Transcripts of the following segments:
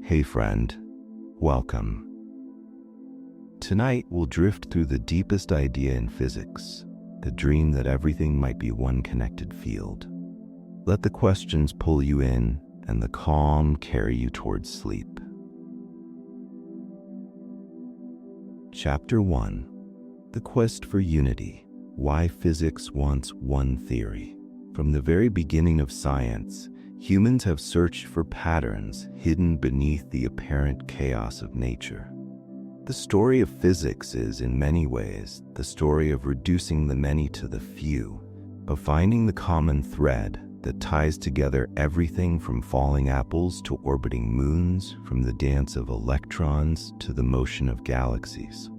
Hey friend, welcome. Tonight we'll drift through the deepest idea in physics, the dream that everything might be one connected field. Let the questions pull you in and the calm carry you towards sleep. Chapter 1. The Quest for Unity. Why Physics Wants One Theory. From the very beginning of science, humans have searched for patterns hidden beneath the apparent chaos of nature. The story of physics is, in many ways, the story of reducing the many to the few, of finding the common thread that ties together everything from falling apples to orbiting moons, from the dance of electrons to the motion of galaxies.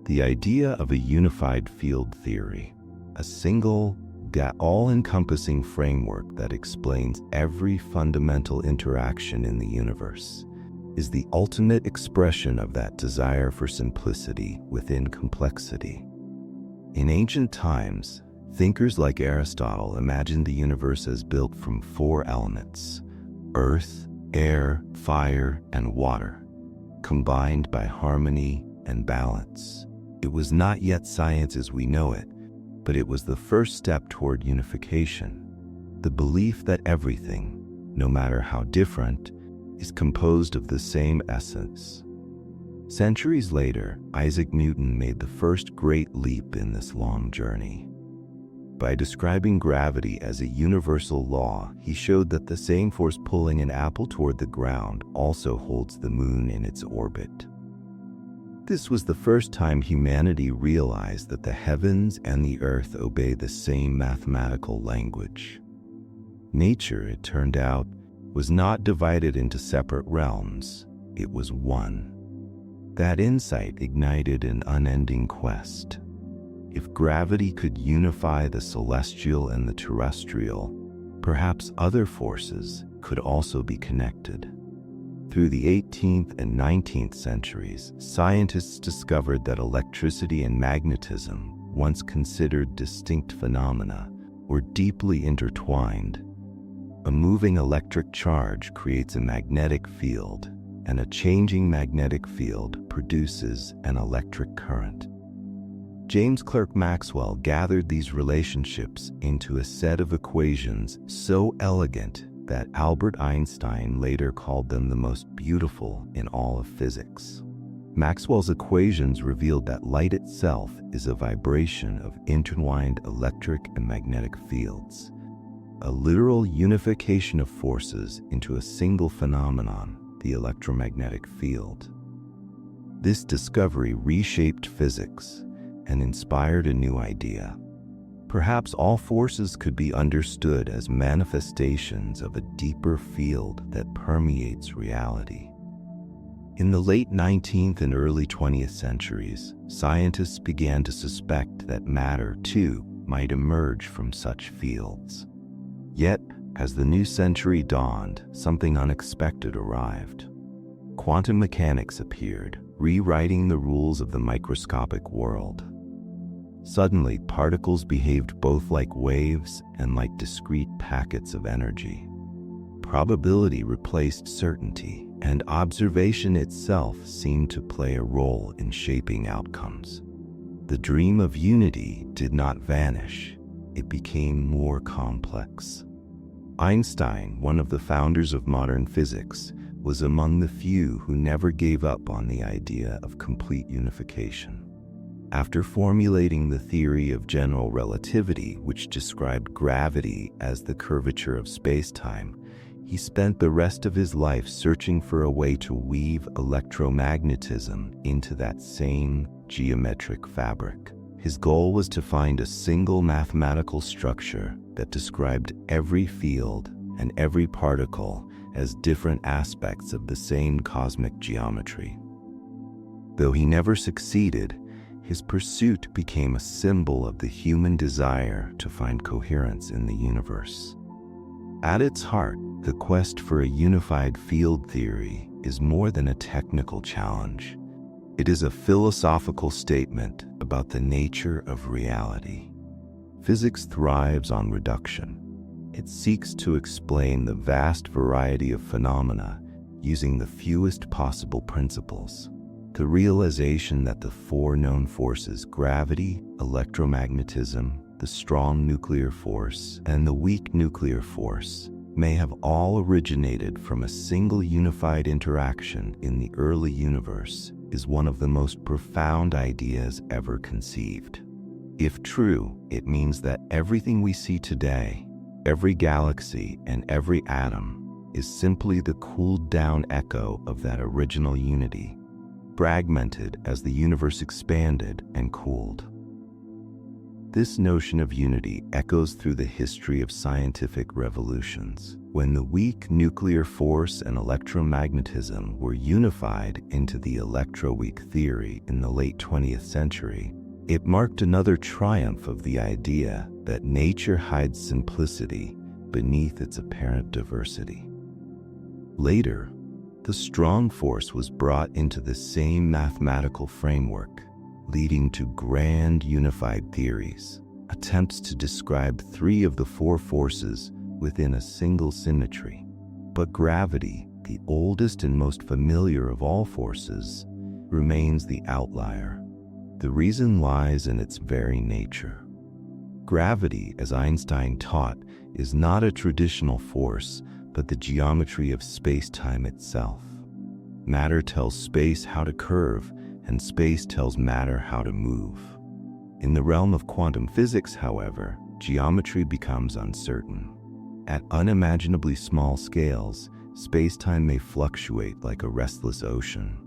The idea of a unified field theory, a single, all-encompassing framework that explains every fundamental interaction in the universe, is the ultimate expression of that desire for simplicity within complexity. In ancient times, thinkers like Aristotle imagined the universe as built from 4 elements: earth, air, fire, and water, combined by harmony and balance. It was not yet science as we know it, but it was the first step toward unification, the belief that everything, no matter how different, is composed of the same essence. Centuries later, Isaac Newton made the first great leap in this long journey. By describing gravity as a universal law, he showed that the same force pulling an apple toward the ground also holds the moon in its orbit. This was the first time humanity realized that the heavens and the earth obey the same mathematical language. Nature, it turned out, was not divided into separate realms, it was one. That insight ignited an unending quest. If gravity could unify the celestial and the terrestrial, perhaps other forces could also be connected. Through the 18th and 19th centuries, scientists discovered that electricity and magnetism, once considered distinct phenomena, were deeply intertwined. A moving electric charge creates a magnetic field, and a changing magnetic field produces an electric current. James Clerk Maxwell gathered these relationships into a set of equations so elegant that Albert Einstein later called them the most beautiful in all of physics. Maxwell's equations revealed that light itself is a vibration of intertwined electric and magnetic fields, a literal unification of forces into a single phenomenon, the electromagnetic field. This discovery reshaped physics and inspired a new idea. Perhaps all forces could be understood as manifestations of a deeper field that permeates reality. In the late 19th and early 20th centuries, scientists began to suspect that matter, too, might emerge from such fields. Yet, as the new century dawned, something unexpected arrived. Quantum mechanics appeared, rewriting the rules of the microscopic world. Suddenly, particles behaved both like waves and like discrete packets of energy. Probability replaced certainty, and observation itself seemed to play a role in shaping outcomes. The dream of unity did not vanish, it became more complex. Einstein, one of the founders of modern physics, was among the few who never gave up on the idea of complete unification. After formulating the theory of general relativity, which described gravity as the curvature of space-time, he spent the rest of his life searching for a way to weave electromagnetism into that same geometric fabric. His goal was to find a single mathematical structure that described every field and every particle as different aspects of the same cosmic geometry. Though he never succeeded, his pursuit became a symbol of the human desire to find coherence in the universe. At its heart, the quest for a unified field theory is more than a technical challenge. It is a philosophical statement about the nature of reality. Physics thrives on reduction. It seeks to explain the vast variety of phenomena using the fewest possible principles. The realization that the four known forces, gravity, electromagnetism, the strong nuclear force, and the weak nuclear force, may have all originated from a single unified interaction in the early universe is one of the most profound ideas ever conceived. If true, it means that everything we see today, every galaxy and every atom, is simply the cooled-down echo of that original unity, fragmented as the universe expanded and cooled. This notion of unity echoes through the history of scientific revolutions. When the weak nuclear force and electromagnetism were unified into the electroweak theory in the late 20th century, it marked another triumph of the idea that nature hides simplicity beneath its apparent diversity. Later, the strong force was brought into the same mathematical framework, leading to grand unified theories, attempts to describe three of the four forces within a single symmetry. But gravity, the oldest and most familiar of all forces, remains the outlier. The reason lies in its very nature. Gravity, as Einstein taught, is not a traditional force, but the geometry of space-time itself. Matter tells space how to curve, and space tells matter how to move. In the realm of quantum physics, however, geometry becomes uncertain. At unimaginably small scales, space-time may fluctuate like a restless ocean.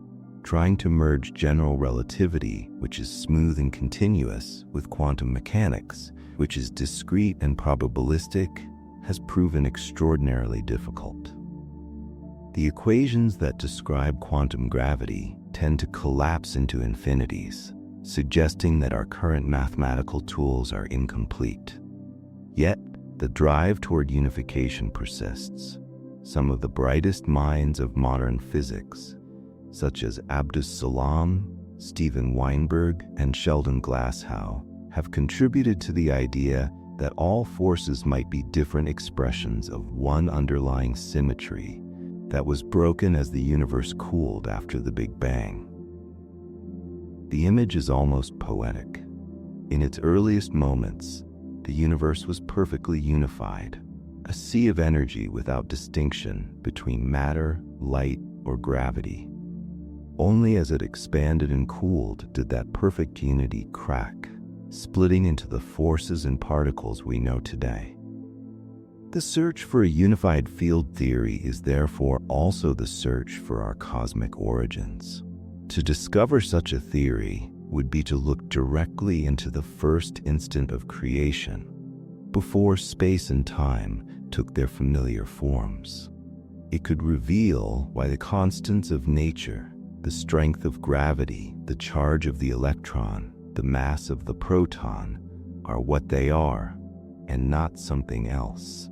Trying to merge general relativity, which is smooth and continuous, with quantum mechanics, which is discrete and probabilistic, has proven extraordinarily difficult. The equations that describe quantum gravity tend to collapse into infinities, suggesting that our current mathematical tools are incomplete. Yet, the drive toward unification persists. Some of the brightest minds of modern physics, such as Abdus Salam, Steven Weinberg, and Sheldon Glashow, have contributed to the idea that all forces might be different expressions of one underlying symmetry that was broken as the universe cooled after the Big Bang. The image is almost poetic. In its earliest moments, the universe was perfectly unified, a sea of energy without distinction between matter, light, or gravity. Only as it expanded and cooled did that perfect unity crack, splitting into the forces and particles we know today. The search for a unified field theory is therefore also the search for our cosmic origins. To discover such a theory would be to look directly into the first instant of creation, before space and time took their familiar forms. It could reveal why the constants of nature, the strength of gravity, the charge of the electron, the mass of the proton, are what they are, and not something else.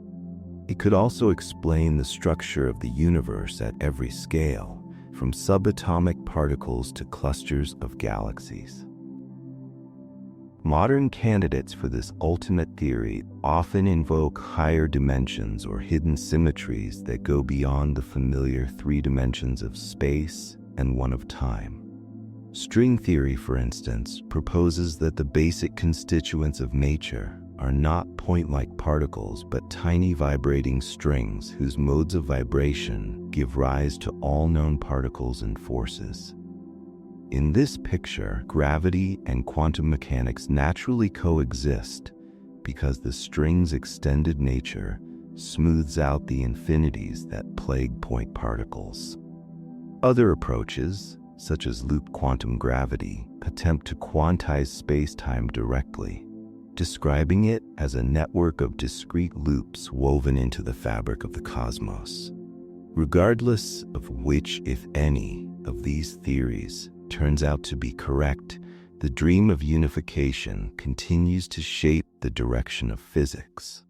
It could also explain the structure of the universe at every scale, from subatomic particles to clusters of galaxies. Modern candidates for this ultimate theory often invoke higher dimensions or hidden symmetries that go beyond the familiar three dimensions of space and one of time. String theory, for instance, proposes that the basic constituents of nature are not point-like particles but tiny vibrating strings whose modes of vibration give rise to all known particles and forces. In this picture, gravity and quantum mechanics naturally coexist because the string's extended nature smooths out the infinities that plague point particles. Other approaches, such as loop quantum gravity, attempt to quantize space-time directly, describing it as a network of discrete loops woven into the fabric of the cosmos. Regardless of which, if any, of these theories turns out to be correct, the dream of unification continues to shape the direction of physics.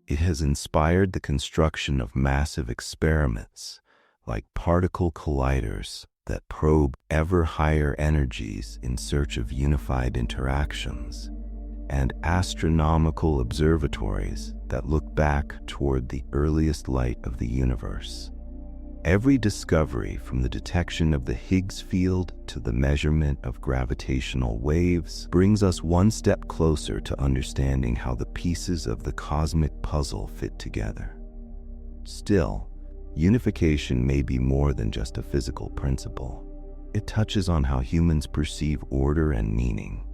It has inspired the construction of massive experiments, like particle colliders that probe ever higher energies in search of unified interactions, and astronomical observatories that look back toward the earliest light of the universe. Every discovery, from the detection of the Higgs field to the measurement of gravitational waves, brings us one step closer to understanding how the pieces of the cosmic puzzle fit together. Still, unification may be more than just a physical principle. It touches on how humans perceive order and meaning.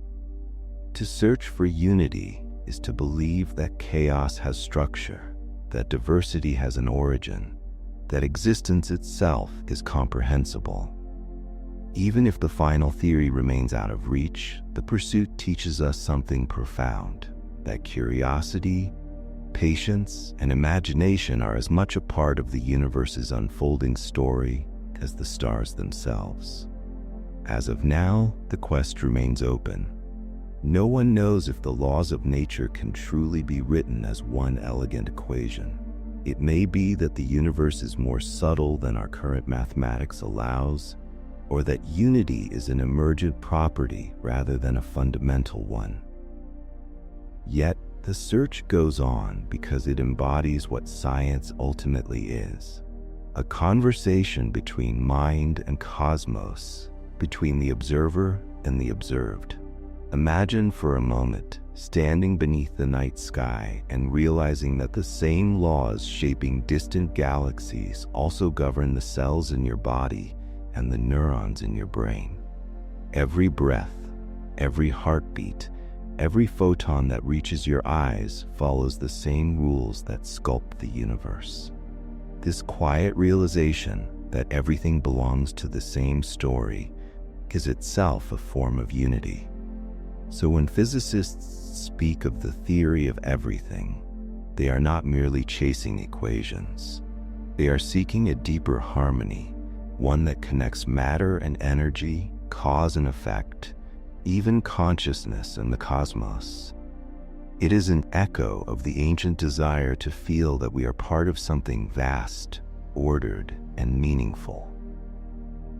To search for unity is to believe that chaos has structure, that diversity has an origin, that existence itself is comprehensible. Even if the final theory remains out of reach, the pursuit teaches us something profound, that curiosity, patience, and imagination are as much a part of the universe's unfolding story as the stars themselves. As of now, the quest remains open. No one knows if the laws of nature can truly be written as one elegant equation. It may be that the universe is more subtle than our current mathematics allows, or that unity is an emergent property rather than a fundamental one. Yet, the search goes on because it embodies what science ultimately is: a conversation between mind and cosmos, between the observer and the observed. Imagine for a moment standing beneath the night sky and realizing that the same laws shaping distant galaxies also govern the cells in your body and the neurons in your brain. Every breath, every heartbeat, every photon that reaches your eyes follows the same rules that sculpt the universe. This quiet realization that everything belongs to the same story is itself a form of unity. So when physicists speak of the theory of everything, they are not merely chasing equations. They are seeking a deeper harmony, one that connects matter and energy, cause and effect, even consciousness and the cosmos. It is an echo of the ancient desire to feel that we are part of something vast, ordered, and meaningful.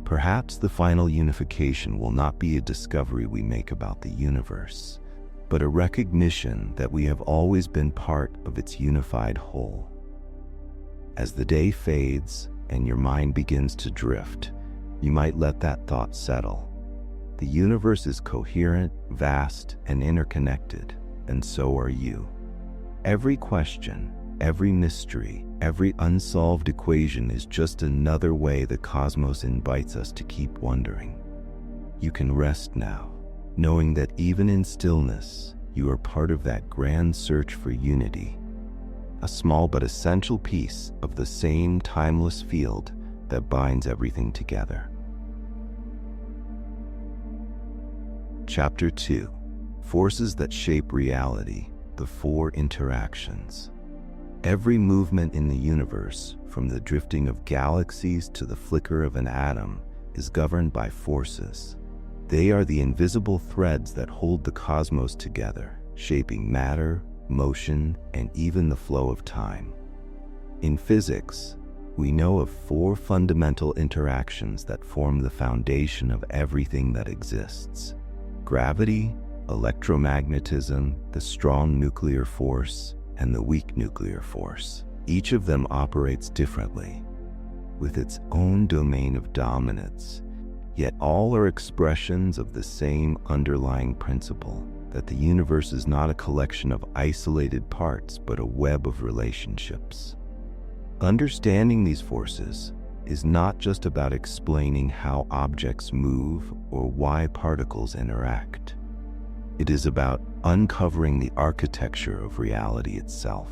Perhaps the final unification will not be a discovery we make about the universe, but a recognition that we have always been part of its unified whole. As the day fades and your mind begins to drift, you might let that thought settle. The universe is coherent, vast, and interconnected, and so are you. Every question, every mystery, every unsolved equation is just another way the cosmos invites us to keep wondering. You can rest now, knowing that even in stillness, you are part of that grand search for unity, a small but essential piece of the same timeless field that binds everything together. Chapter 2: Forces that Shape Reality, the Four Interactions. Every movement in the universe, from the drifting of galaxies to the flicker of an atom, is governed by forces. They are the invisible threads that hold the cosmos together, shaping matter, motion, and even the flow of time. In physics, we know of four fundamental interactions that form the foundation of everything that exists: gravity, electromagnetism, the strong nuclear force, and the weak nuclear force. Each of them operates differently, with its own domain of dominance, yet all are expressions of the same underlying principle, that the universe is not a collection of isolated parts, but a web of relationships. Understanding these forces is not just about explaining how objects move or why particles interact. It is about uncovering the architecture of reality itself.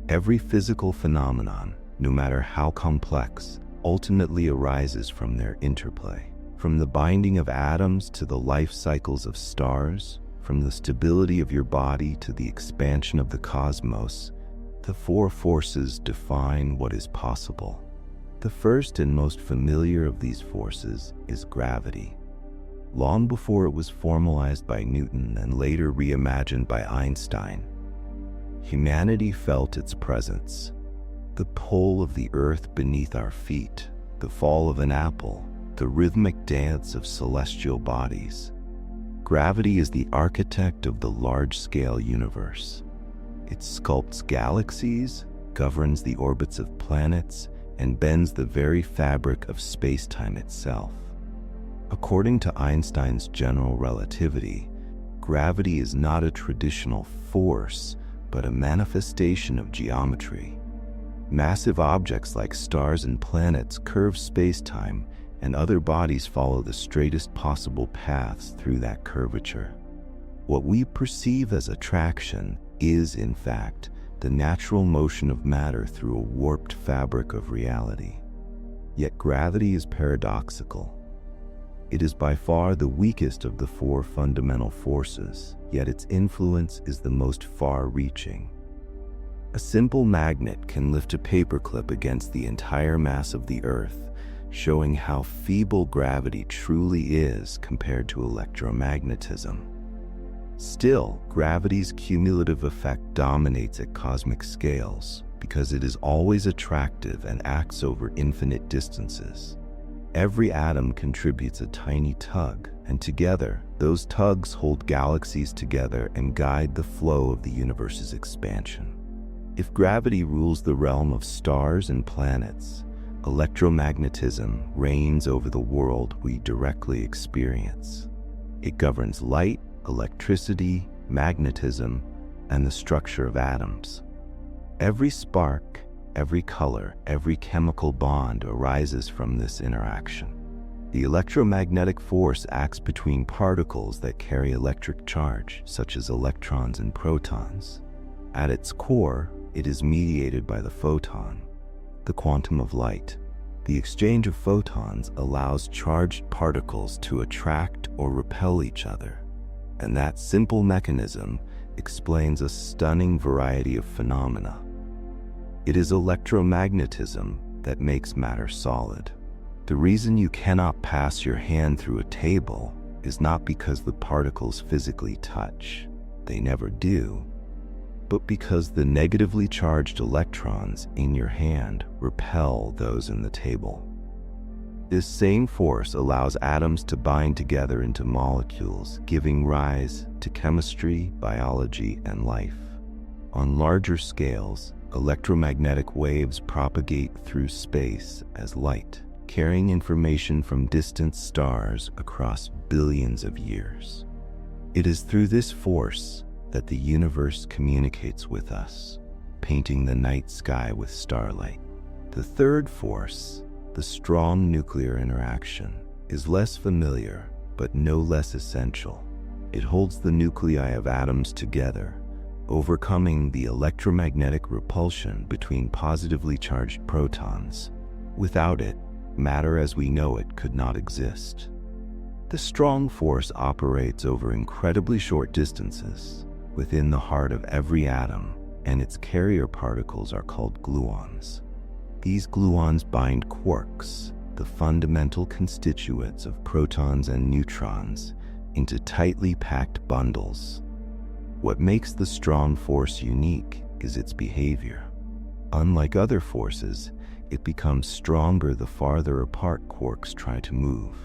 Every physical phenomenon, no matter how complex, ultimately arises from their interplay. From the binding of atoms to the life cycles of stars, from the stability of your body to the expansion of the cosmos, the four forces define what is possible. The first and most familiar of these forces is gravity. Long before it was formalized by Newton and later reimagined by Einstein, humanity felt its presence. The pull of the earth beneath our feet, the fall of an apple, the rhythmic dance of celestial bodies. Gravity is the architect of the large-scale universe. It sculpts galaxies, governs the orbits of planets, and bends the very fabric of space-time itself. According to Einstein's general relativity, gravity is not a traditional force, but a manifestation of geometry. Massive objects like stars and planets curve space-time, and other bodies follow the straightest possible paths through that curvature. What we perceive as attraction is, in fact, the natural motion of matter through a warped fabric of reality. Yet gravity is paradoxical. It is by far the weakest of the four fundamental forces, yet its influence is the most far-reaching. A simple magnet can lift a paperclip against the entire mass of the Earth, showing how feeble gravity truly is compared to electromagnetism. Still, gravity's cumulative effect dominates at cosmic scales because it is always attractive and acts over infinite distances. Every atom contributes a tiny tug, and together, those tugs hold galaxies together and guide the flow of the universe's expansion. If gravity rules the realm of stars and planets, electromagnetism reigns over the world we directly experience. It governs light, electricity, magnetism, and the structure of atoms. Every spark, every color, every chemical bond arises from this interaction. The electromagnetic force acts between particles that carry electric charge, such as electrons and protons. At its core, it is mediated by the photon, the quantum of light. The exchange of photons allows charged particles to attract or repel each other, and that simple mechanism explains a stunning variety of phenomena. It is electromagnetism that makes matter solid. The reason you cannot pass your hand through a table is not because the particles physically touch, they never do, but because the negatively charged electrons in your hand repel those in the table. This same force allows atoms to bind together into molecules, giving rise to chemistry, biology, and life. On larger scales, electromagnetic waves propagate through space as light, carrying information from distant stars across billions of years. It is through this force that the universe communicates with us, painting the night sky with starlight. The third force, the strong nuclear interaction, is less familiar, but no less essential. It holds the nuclei of atoms together, overcoming the electromagnetic repulsion between positively charged protons. Without it, matter as we know it could not exist. The strong force operates over incredibly short distances within the heart of every atom, and its carrier particles are called gluons. These gluons bind quarks, the fundamental constituents of protons and neutrons, into tightly packed bundles. What makes the strong force unique is its behavior. Unlike other forces, it becomes stronger the farther apart quarks try to move.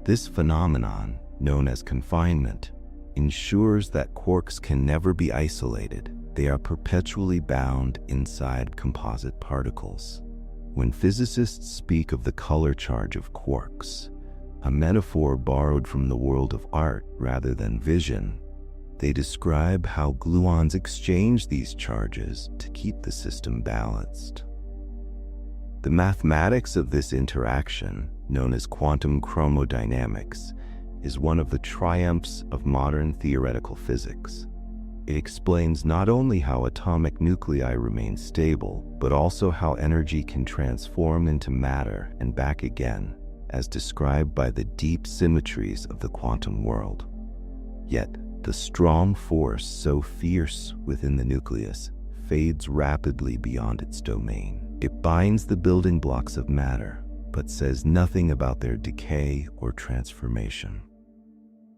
This phenomenon, known as confinement, ensures that quarks can never be isolated. They are perpetually bound inside composite particles. When physicists speak of the color charge of quarks, a metaphor borrowed from the world of art rather than vision, they describe how gluons exchange these charges to keep the system balanced. The mathematics of this interaction, known as quantum chromodynamics, is one of the triumphs of modern theoretical physics. It explains not only how atomic nuclei remain stable, but also how energy can transform into matter and back again, as described by the deep symmetries of the quantum world. Yet, the strong force so fierce within the nucleus fades rapidly beyond its domain. It binds the building blocks of matter, but says nothing about their decay or transformation.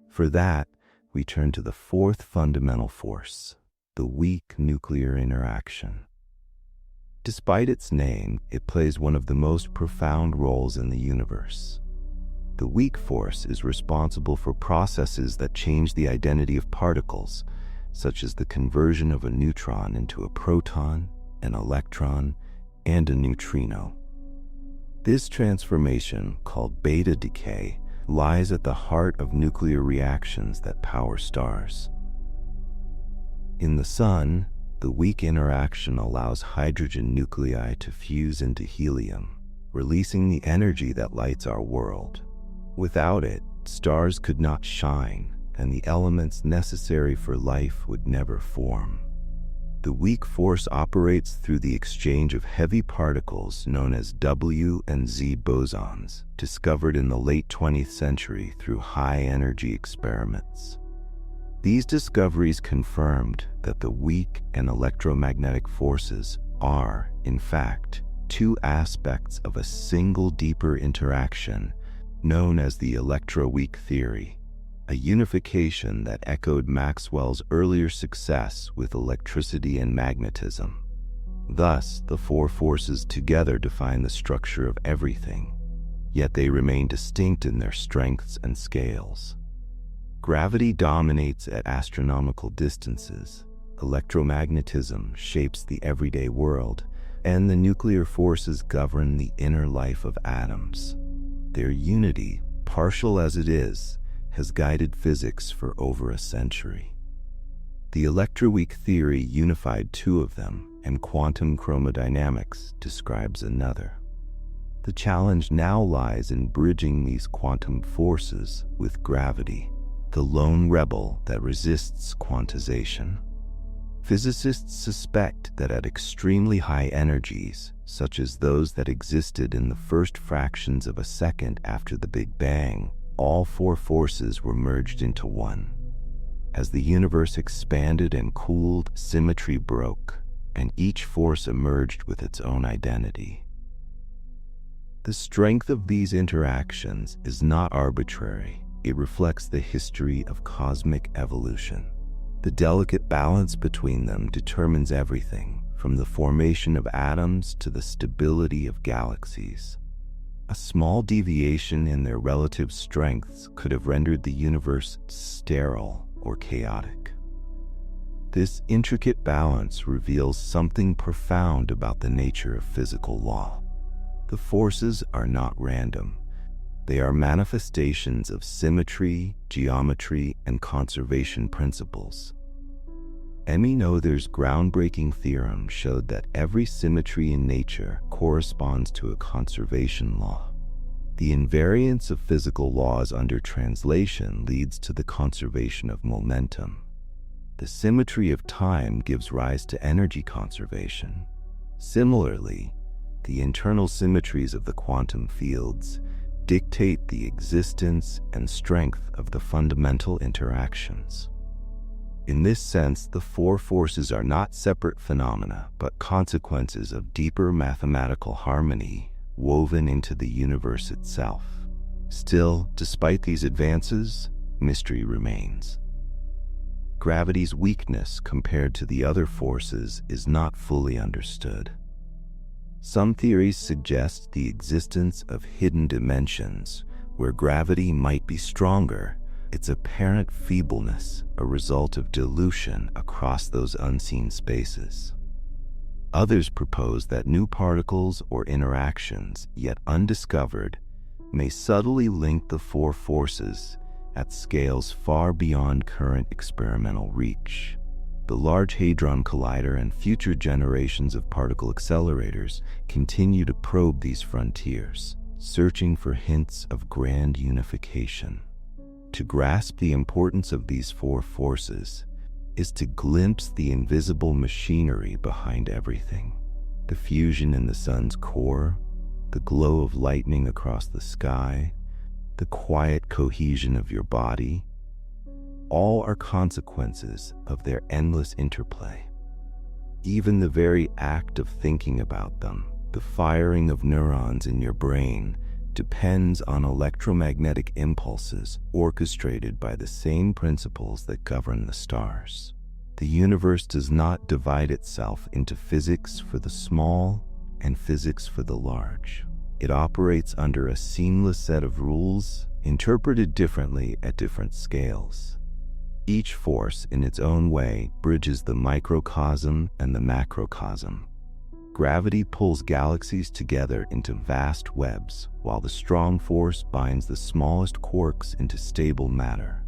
For that, we turn to the fourth fundamental force, the weak nuclear interaction. Despite its name, it plays one of the most profound roles in the universe. The weak force is responsible for processes that change the identity of particles, such as the conversion of a neutron into a proton, an electron, and a neutrino. This transformation, called beta decay, lies at the heart of nuclear reactions that power stars. In the Sun, the weak interaction allows hydrogen nuclei to fuse into helium, releasing the energy that lights our world. Without it, stars could not shine, and the elements necessary for life would never form. The weak force operates through the exchange of heavy particles known as W and Z bosons, discovered in the late 20th century through high-energy experiments. These discoveries confirmed that the weak and electromagnetic forces are, in fact, two aspects of a single deeper interaction known as the electroweak theory, a unification that echoed Maxwell's earlier success with electricity and magnetism. Thus, the four forces together define the structure of everything, yet they remain distinct in their strengths and scales. Gravity dominates at astronomical distances, electromagnetism shapes the everyday world, and the nuclear forces govern the inner life of atoms. Their unity, partial as it is, has guided physics for over a century. The electroweak theory unified two of them, and quantum chromodynamics describes another. The challenge now lies in bridging these quantum forces with gravity, the lone rebel that resists quantization. Physicists suspect that at extremely high energies, such as those that existed in the first fractions of a second after the Big Bang, all four forces were merged into one. As the universe expanded and cooled, symmetry broke, and each force emerged with its own identity. The strength of these interactions is not arbitrary. It reflects the history of cosmic evolution. The delicate balance between them determines everything, from the formation of atoms to the stability of galaxies. A small deviation in their relative strengths could have rendered the universe sterile or chaotic. This intricate balance reveals something profound about the nature of physical law. The forces are not random. They are manifestations of symmetry, geometry, and conservation principles. Emmy Noether's groundbreaking theorem showed that every symmetry in nature corresponds to a conservation law. The invariance of physical laws under translation leads to the conservation of momentum. The symmetry of time gives rise to energy conservation. Similarly, the internal symmetries of the quantum fields dictate the existence and strength of the fundamental interactions. In this sense, the four forces are not separate phenomena, but consequences of deeper mathematical harmony woven into the universe itself. Still, despite these advances, mystery remains. Gravity's weakness compared to the other forces is not fully understood. Some theories suggest the existence of hidden dimensions where gravity might be stronger, its apparent feebleness a result of dilution across those unseen spaces. Others propose that new particles or interactions, yet undiscovered, may subtly link the four forces at scales far beyond current experimental reach. The Large Hadron Collider and future generations of particle accelerators continue to probe these frontiers, searching for hints of grand unification. To grasp the importance of these four forces is to glimpse the invisible machinery behind everything. The fusion in the sun's core, the glow of lightning across the sky, the quiet cohesion of your body, all are consequences of their endless interplay. Even the very act of thinking about them, the firing of neurons in your brain, depends on electromagnetic impulses orchestrated by the same principles that govern the stars. The universe does not divide itself into physics for the small and physics for the large. It operates under a seamless set of rules, interpreted differently at different scales. Each force, in its own way, bridges the microcosm and the macrocosm. Gravity pulls galaxies together into vast webs, while the strong force binds the smallest quarks into stable matter.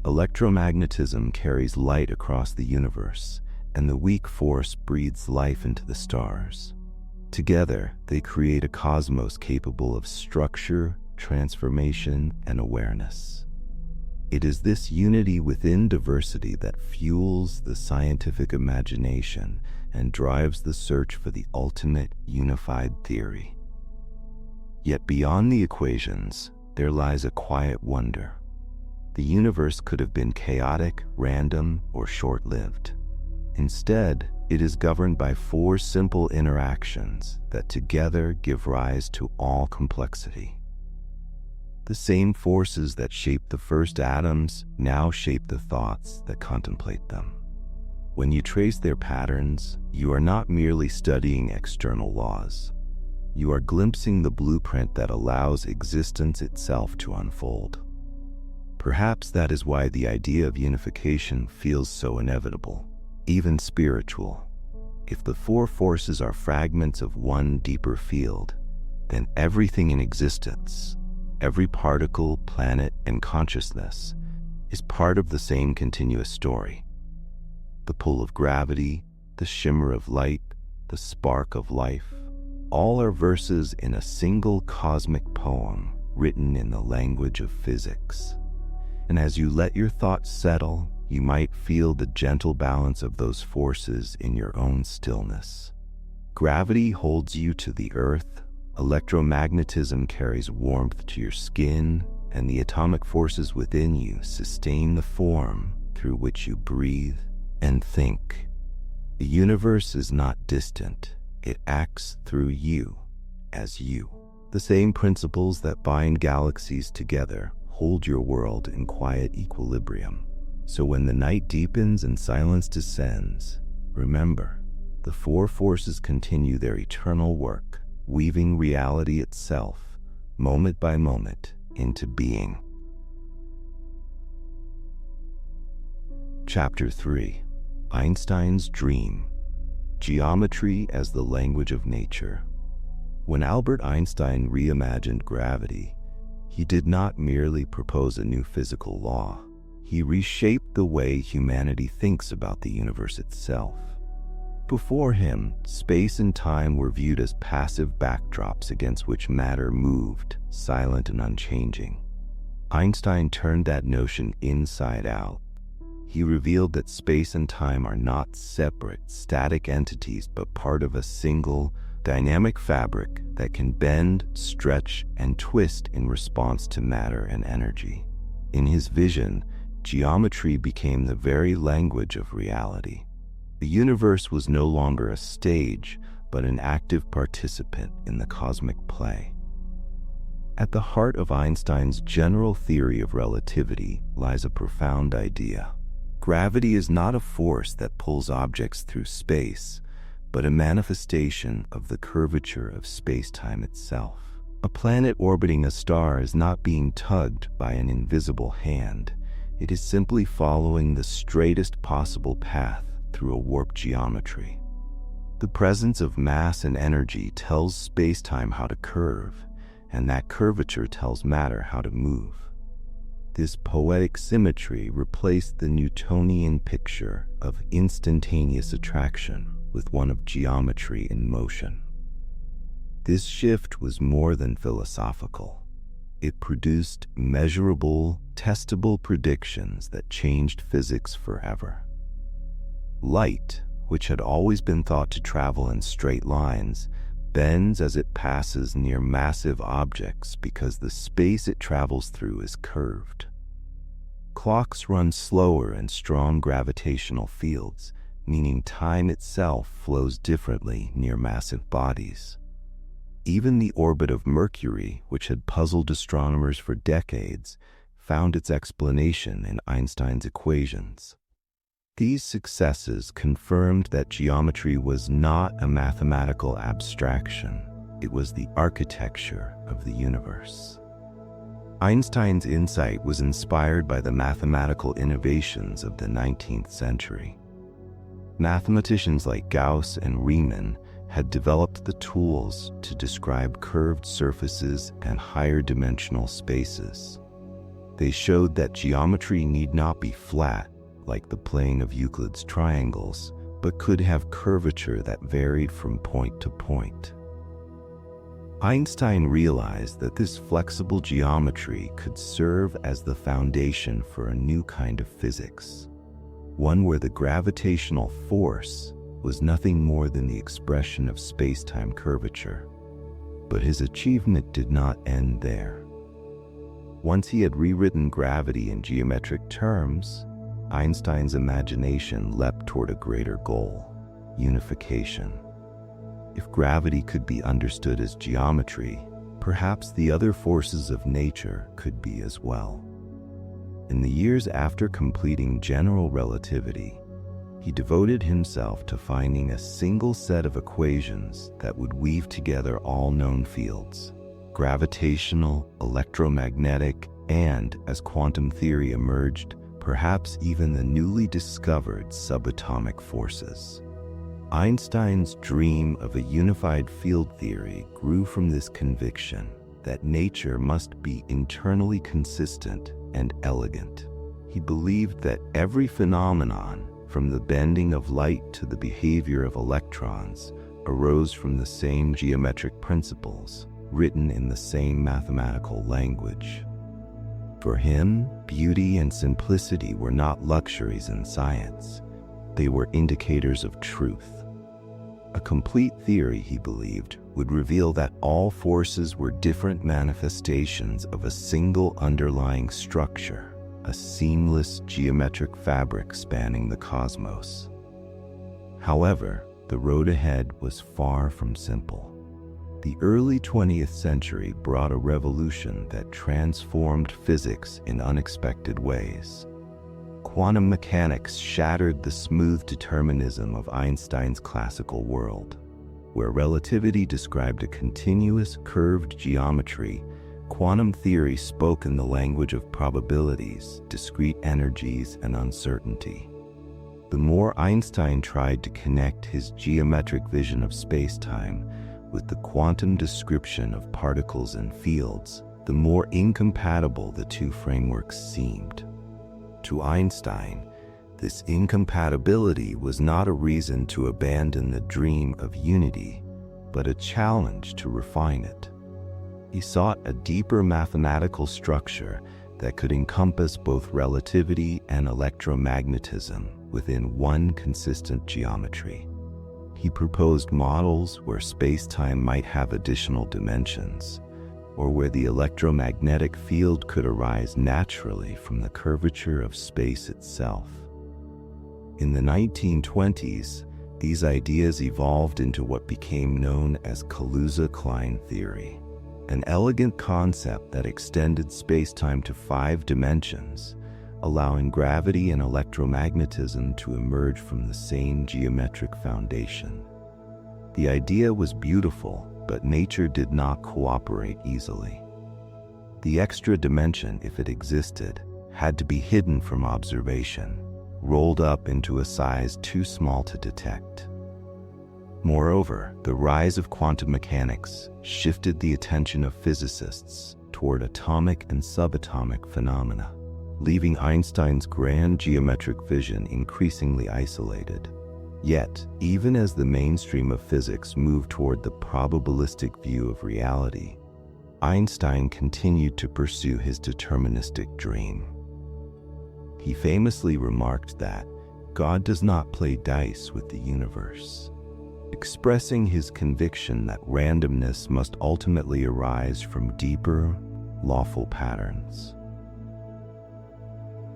Electromagnetism carries light across the universe, and the weak force breathes life into the stars. Together, they create a cosmos capable of structure, transformation, and awareness. It is this unity within diversity that fuels the scientific imagination and drives the search for the ultimate unified theory. Yet beyond the equations, there lies a quiet wonder. The universe could have been chaotic, random, or short-lived. Instead, it is governed by four simple interactions that together give rise to all complexity. The same forces that shaped the first atoms now shape the thoughts that contemplate them. When you trace their patterns, you are not merely studying external laws. You are glimpsing the blueprint that allows existence itself to unfold. Perhaps that is why the idea of unification feels so inevitable, even spiritual. If the four forces are fragments of one deeper field, then everything in existence, every particle, planet, and consciousness, is part of the same continuous story. The pull of gravity, the shimmer of light, the spark of life, all are verses in a single cosmic poem written in the language of physics. And as you let your thoughts settle, you might feel the gentle balance of those forces in your own stillness. Gravity holds you to the earth, electromagnetism carries warmth to your skin, and the atomic forces within you sustain the form through which you breathe and think. The universe is not distant, it acts through you, as you. The same principles that bind galaxies together hold your world in quiet equilibrium. So when the night deepens and silence descends, remember, the four forces continue their eternal work, weaving reality itself, moment by moment, into being. Chapter 3. Einstein's Dream. Geometry as the Language of Nature. When Albert Einstein reimagined gravity, he did not merely propose a new physical law. He reshaped the way humanity thinks about the universe itself. Before him, space and time were viewed as passive backdrops against which matter moved, silent and unchanging. Einstein turned that notion inside out. He revealed that space and time are not separate, static entities, but part of a single, dynamic fabric that can bend, stretch, and twist in response to matter and energy. In his vision, geometry became the very language of reality. The universe was no longer a stage, but an active participant in the cosmic play. At the heart of Einstein's general theory of relativity lies a profound idea. Gravity is not a force that pulls objects through space, but a manifestation of the curvature of space-time itself. A planet orbiting a star is not being tugged by an invisible hand. It is simply following the straightest possible path through a warped geometry. The presence of mass and energy tells space-time how to curve, and that curvature tells matter how to move. This poetic symmetry replaced the Newtonian picture of instantaneous attraction with one of geometry in motion. This shift was more than philosophical. It produced measurable, testable predictions that changed physics forever. Light, which had always been thought to travel in straight lines, bends as it passes near massive objects because the space it travels through is curved. Clocks run slower in strong gravitational fields, meaning time itself flows differently near massive bodies. Even the orbit of Mercury, which had puzzled astronomers for decades, found its explanation in Einstein's equations. These successes confirmed that geometry was not a mathematical abstraction. It was the architecture of the universe. Einstein's insight was inspired by the mathematical innovations of the 19th century. Mathematicians like Gauss and Riemann had developed the tools to describe curved surfaces and higher dimensional spaces. They showed that geometry need not be flat, like the plane of Euclid's triangles, but could have curvature that varied from point to point. Einstein realized that this flexible geometry could serve as the foundation for a new kind of physics, one where the gravitational force was nothing more than the expression of space-time curvature. But his achievement did not end there. Once he had rewritten gravity in geometric terms, Einstein's imagination leapt toward a greater goal: unification. If gravity could be understood as geometry, perhaps the other forces of nature could be as well. In the years after completing general relativity, he devoted himself to finding a single set of equations that would weave together all known fields: gravitational, electromagnetic, and, as quantum theory emerged, perhaps even the newly discovered subatomic forces. Einstein's dream of a unified field theory grew from this conviction that nature must be internally consistent and elegant. He believed that every phenomenon, from the bending of light to the behavior of electrons, arose from the same geometric principles, written in the same mathematical language. For him, beauty and simplicity were not luxuries in science. They were indicators of truth. A complete theory, he believed, would reveal that all forces were different manifestations of a single underlying structure, a seamless geometric fabric spanning the cosmos. However, the road ahead was far from simple. The early 20th century brought a revolution that transformed physics in unexpected ways. Quantum mechanics shattered the smooth determinism of Einstein's classical world. Where relativity described a continuous, curved geometry, quantum theory spoke in the language of probabilities, discrete energies, and uncertainty. The more Einstein tried to connect his geometric vision of space-time with the quantum description of particles and fields, the more incompatible the two frameworks seemed. To Einstein, this incompatibility was not a reason to abandon the dream of unity, but a challenge to refine it. He sought a deeper mathematical structure that could encompass both relativity and electromagnetism within one consistent geometry. He proposed models where space-time might have additional dimensions, or where the electromagnetic field could arise naturally from the curvature of space itself. In the 1920s, these ideas evolved into what became known as Kaluza-Klein theory, an elegant concept that extended space-time to 5 dimensions, allowing gravity and electromagnetism to emerge from the same geometric foundation. The idea was beautiful, but nature did not cooperate easily. The extra dimension, if it existed, had to be hidden from observation, rolled up into a size too small to detect. Moreover, the rise of quantum mechanics shifted the attention of physicists toward atomic and subatomic phenomena, leaving Einstein's grand geometric vision increasingly isolated. Yet, even as the mainstream of physics moved toward the probabilistic view of reality, Einstein continued to pursue his deterministic dream. He famously remarked that God does not play dice with the universe, expressing his conviction that randomness must ultimately arise from deeper, lawful patterns.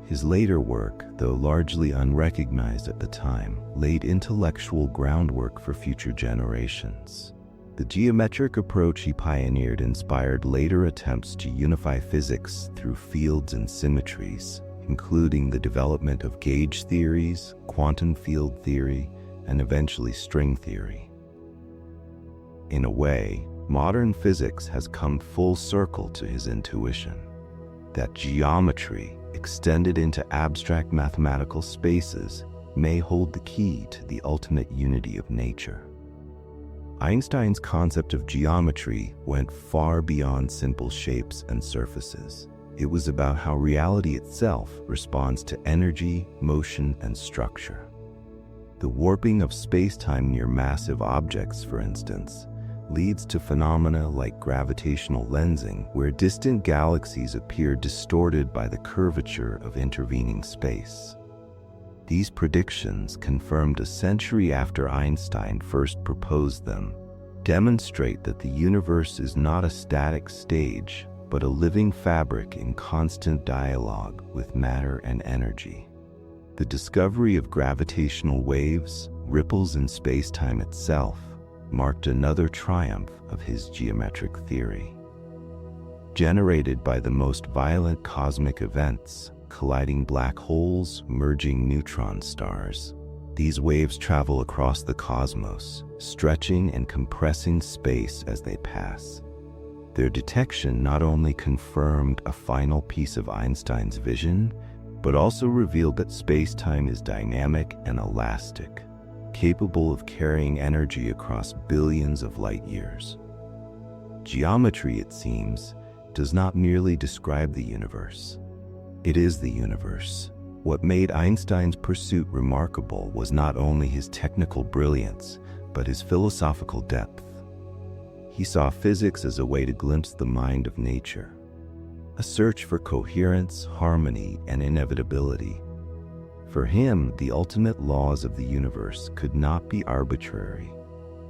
His later work, though largely unrecognized at the time, laid intellectual groundwork for future generations. The geometric approach he pioneered inspired later attempts to unify physics through fields and symmetries, including the development of gauge theories, quantum field theory, and eventually string theory. In a way, modern physics has come full circle to his intuition that geometry, extended into abstract mathematical spaces, may hold the key to the ultimate unity of nature. Einstein's concept of geometry went far beyond simple shapes and surfaces. It was about how reality itself responds to energy, motion, and structure. The warping of space-time near massive objects, for instance, leads to phenomena like gravitational lensing, where distant galaxies appear distorted by the curvature of intervening space. These predictions, confirmed a century after Einstein first proposed them, demonstrate that the universe is not a static stage, but a living fabric in constant dialogue with matter and energy. The discovery of gravitational waves, ripples in space-time itself, marked another triumph of his geometric theory. Generated by the most violent cosmic events, colliding black holes, merging neutron stars, these waves travel across the cosmos, stretching and compressing space as they pass. Their detection not only confirmed a final piece of Einstein's vision, but also revealed that space-time is dynamic and elastic, capable of carrying energy across billions of light years. Geometry, it seems, does not merely describe the universe. It is the universe. What made Einstein's pursuit remarkable was not only his technical brilliance, but his philosophical depth. He saw physics as a way to glimpse the mind of nature, a search for coherence, harmony, and inevitability. For him, the ultimate laws of the universe could not be arbitrary.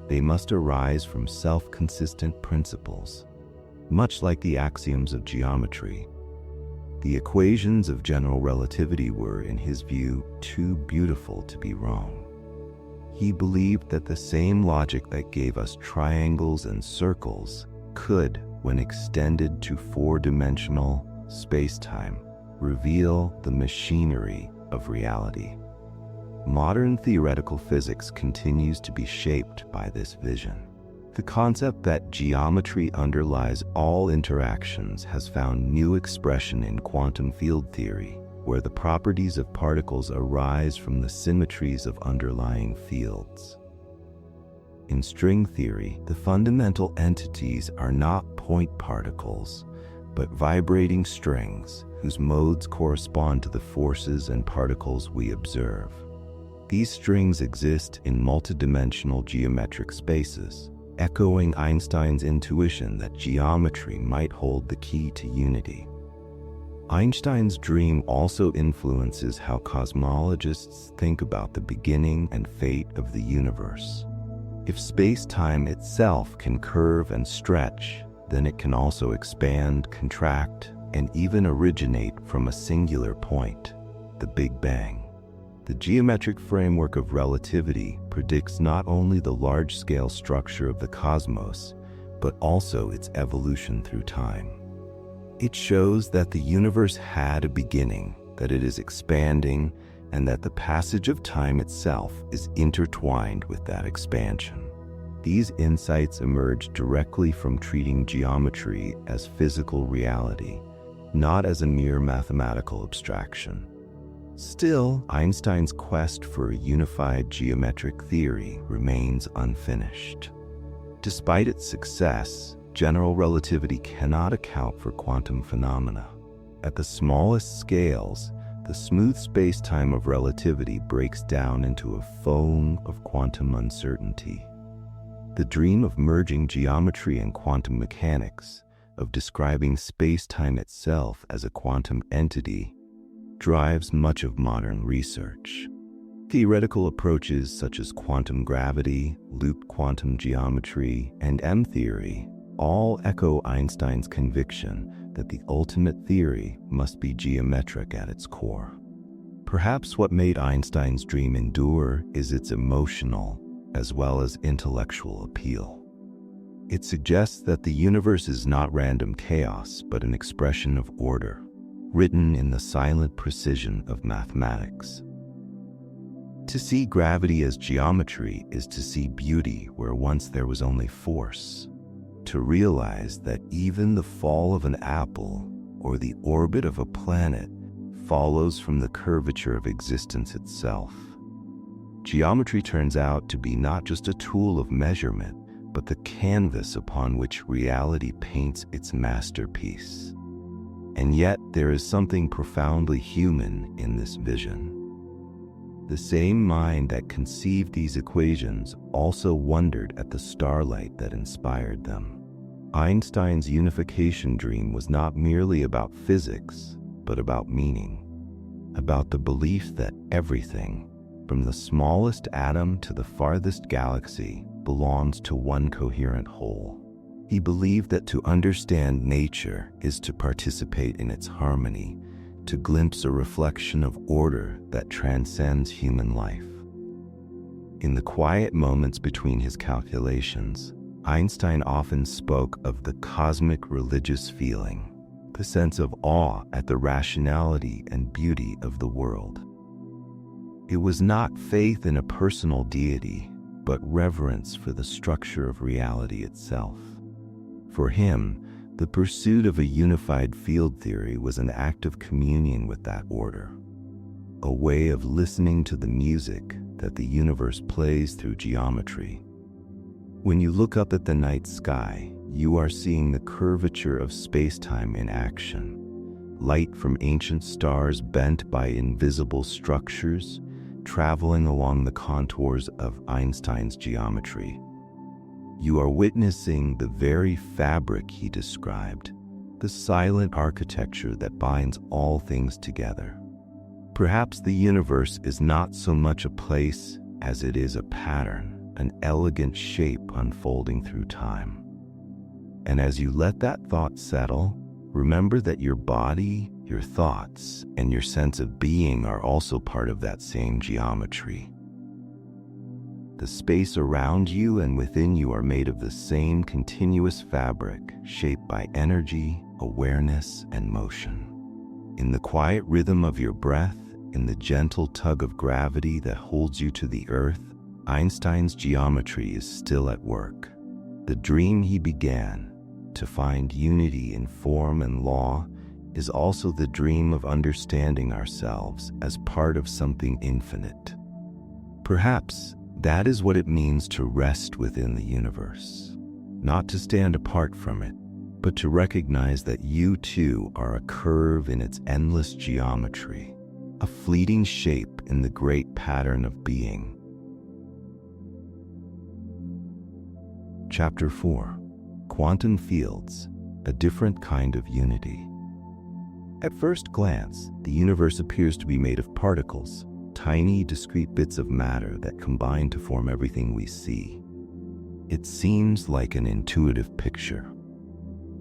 They must arise from self-consistent principles. Much like the axioms of geometry, the equations of general relativity were, in his view, too beautiful to be wrong. He believed that the same logic that gave us triangles and circles could, when extended to four-dimensional space-time, reveal the machinery of reality. Modern theoretical physics continues to be shaped by this vision. The concept that geometry underlies all interactions has found new expression in quantum field theory, where the properties of particles arise from the symmetries of underlying fields. In string theory, the fundamental entities are not point particles, but vibrating strings whose modes correspond to the forces and particles we observe. These strings exist in multidimensional geometric spaces, echoing Einstein's intuition that geometry might hold the key to unity. Einstein's dream also influences how cosmologists think about the beginning and fate of the universe. If space-time itself can curve and stretch, then it can also expand, contract, and even originate from a singular point, the Big Bang. The geometric framework of relativity predicts not only the large-scale structure of the cosmos, but also its evolution through time. It shows that the universe had a beginning, that it is expanding, and that the passage of time itself is intertwined with that expansion. These insights emerge directly from treating geometry as physical reality, not as a mere mathematical abstraction. Still, Einstein's quest for a unified geometric theory remains unfinished. Despite its success, general relativity cannot account for quantum phenomena. At the smallest scales, the smooth space-time of relativity breaks down into a foam of quantum uncertainty. The dream of merging geometry and quantum mechanics, of describing space-time itself as a quantum entity, drives much of modern research. Theoretical approaches such as quantum gravity, loop quantum geometry, and M-theory all echo Einstein's conviction that the ultimate theory must be geometric at its core. Perhaps what made Einstein's dream endure is its emotional as well as intellectual appeal. It suggests that the universe is not random chaos, but an expression of order, written in the silent precision of mathematics. To see gravity as geometry is to see beauty where once there was only force, to realize that even the fall of an apple or the orbit of a planet follows from the curvature of existence itself. Geometry turns out to be not just a tool of measurement, but the canvas upon which reality paints its masterpiece. And yet there is something profoundly human in this vision. The same mind that conceived these equations also wondered at the starlight that inspired them. Einstein's unification dream was not merely about physics, but about meaning, about the belief that everything, from the smallest atom to the farthest galaxy, belongs to one coherent whole. He believed that to understand nature is to participate in its harmony, to glimpse a reflection of order that transcends human life. In the quiet moments between his calculations, Einstein often spoke of the cosmic religious feeling, the sense of awe at the rationality and beauty of the world. It was not faith in a personal deity, but reverence for the structure of reality itself. For him, the pursuit of a unified field theory was an act of communion with that order, a way of listening to the music that the universe plays through geometry. When you look up at the night sky, you are seeing the curvature of space-time in action, light from ancient stars bent by invisible structures, traveling along the contours of Einstein's geometry. You are witnessing the very fabric he described, the silent architecture that binds all things together. Perhaps the universe is not so much a place as it is a pattern, an elegant shape unfolding through time. And as you let that thought settle, remember that your body, your thoughts, and your sense of being are also part of that same geometry. The space around you and within you are made of the same continuous fabric, shaped by energy, awareness, and motion. In the quiet rhythm of your breath, in the gentle tug of gravity that holds you to the earth, Einstein's geometry is still at work. The dream he began, to find unity in form and law, is also the dream of understanding ourselves as part of something infinite. Perhaps that is what it means to rest within the universe, not to stand apart from it, but to recognize that you too are a curve in its endless geometry, a fleeting shape in the great pattern of being. Chapter 4: Quantum Fields, a Different Kind of Unity. At first glance, the universe appears to be made of particles, tiny, discrete bits of matter that combine to form everything we see. It seems like an intuitive picture.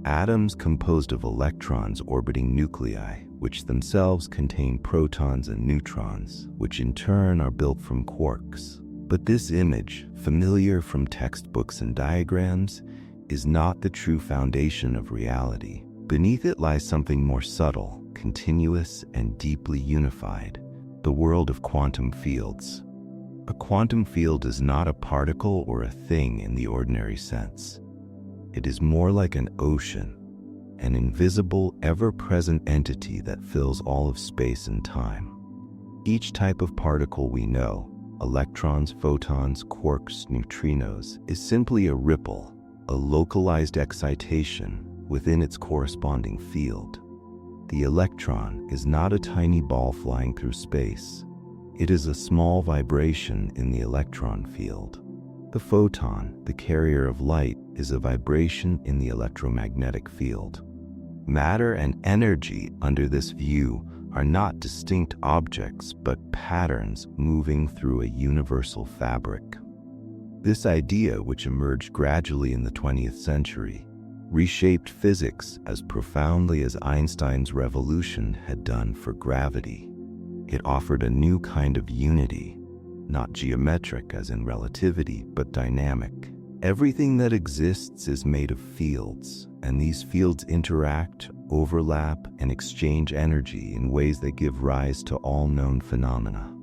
Atoms composed of electrons orbiting nuclei, which themselves contain protons and neutrons, which in turn are built from quarks. But this image, familiar from textbooks and diagrams, is not the true foundation of reality. Beneath it lies something more subtle, continuous, and deeply unified: the world of quantum fields. A quantum field is not a particle or a thing in the ordinary sense. It is more like an ocean, an invisible, ever-present entity that fills all of space and time. Each type of particle we know, electrons, photons, quarks, neutrinos, is simply a ripple, a localized excitation within its corresponding field. The electron is not a tiny ball flying through space. It is a small vibration in the electron field. The photon, the carrier of light, is a vibration in the electromagnetic field. Matter and energy, under this view, are not distinct objects, but patterns moving through a universal fabric. This idea, which emerged gradually in the 20th century, reshaped physics as profoundly as Einstein's revolution had done for gravity. It offered a new kind of unity, not geometric as in relativity, but dynamic. Everything that exists is made of fields, and these fields interact, overlap, and exchange energy in ways that give rise to all known phenomena.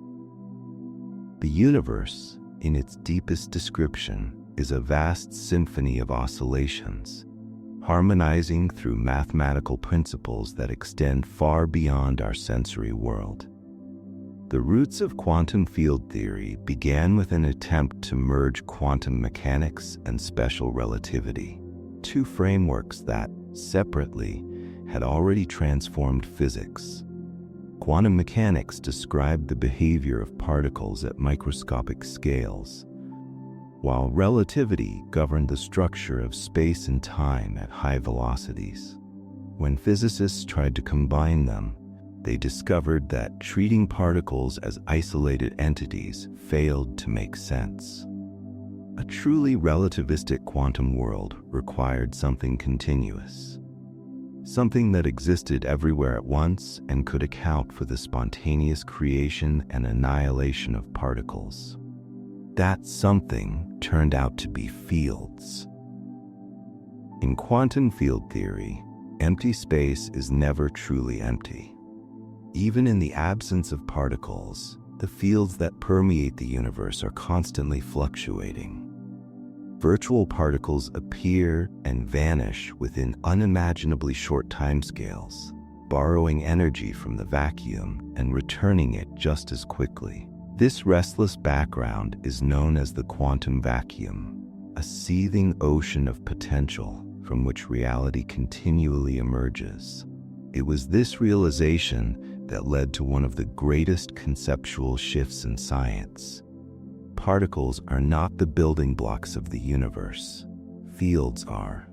The universe, in its deepest description, is a vast symphony of oscillations, harmonizing through mathematical principles that extend far beyond our sensory world. The roots of quantum field theory began with an attempt to merge quantum mechanics and special relativity, two frameworks that, separately, had already transformed physics. Quantum mechanics described the behavior of particles at microscopic scales, while relativity governed the structure of space and time at high velocities. When physicists tried to combine them, they discovered that treating particles as isolated entities failed to make sense. A truly relativistic quantum world required something continuous, something that existed everywhere at once and could account for the spontaneous creation and annihilation of particles. That something turned out to be fields. In quantum field theory, empty space is never truly empty. Even in the absence of particles, the fields that permeate the universe are constantly fluctuating. Virtual particles appear and vanish within unimaginably short timescales, borrowing energy from the vacuum and returning it just as quickly. This restless background is known as the quantum vacuum, a seething ocean of potential from which reality continually emerges. It was this realization that led to one of the greatest conceptual shifts in science. Particles are not the building blocks of the universe. Fields are.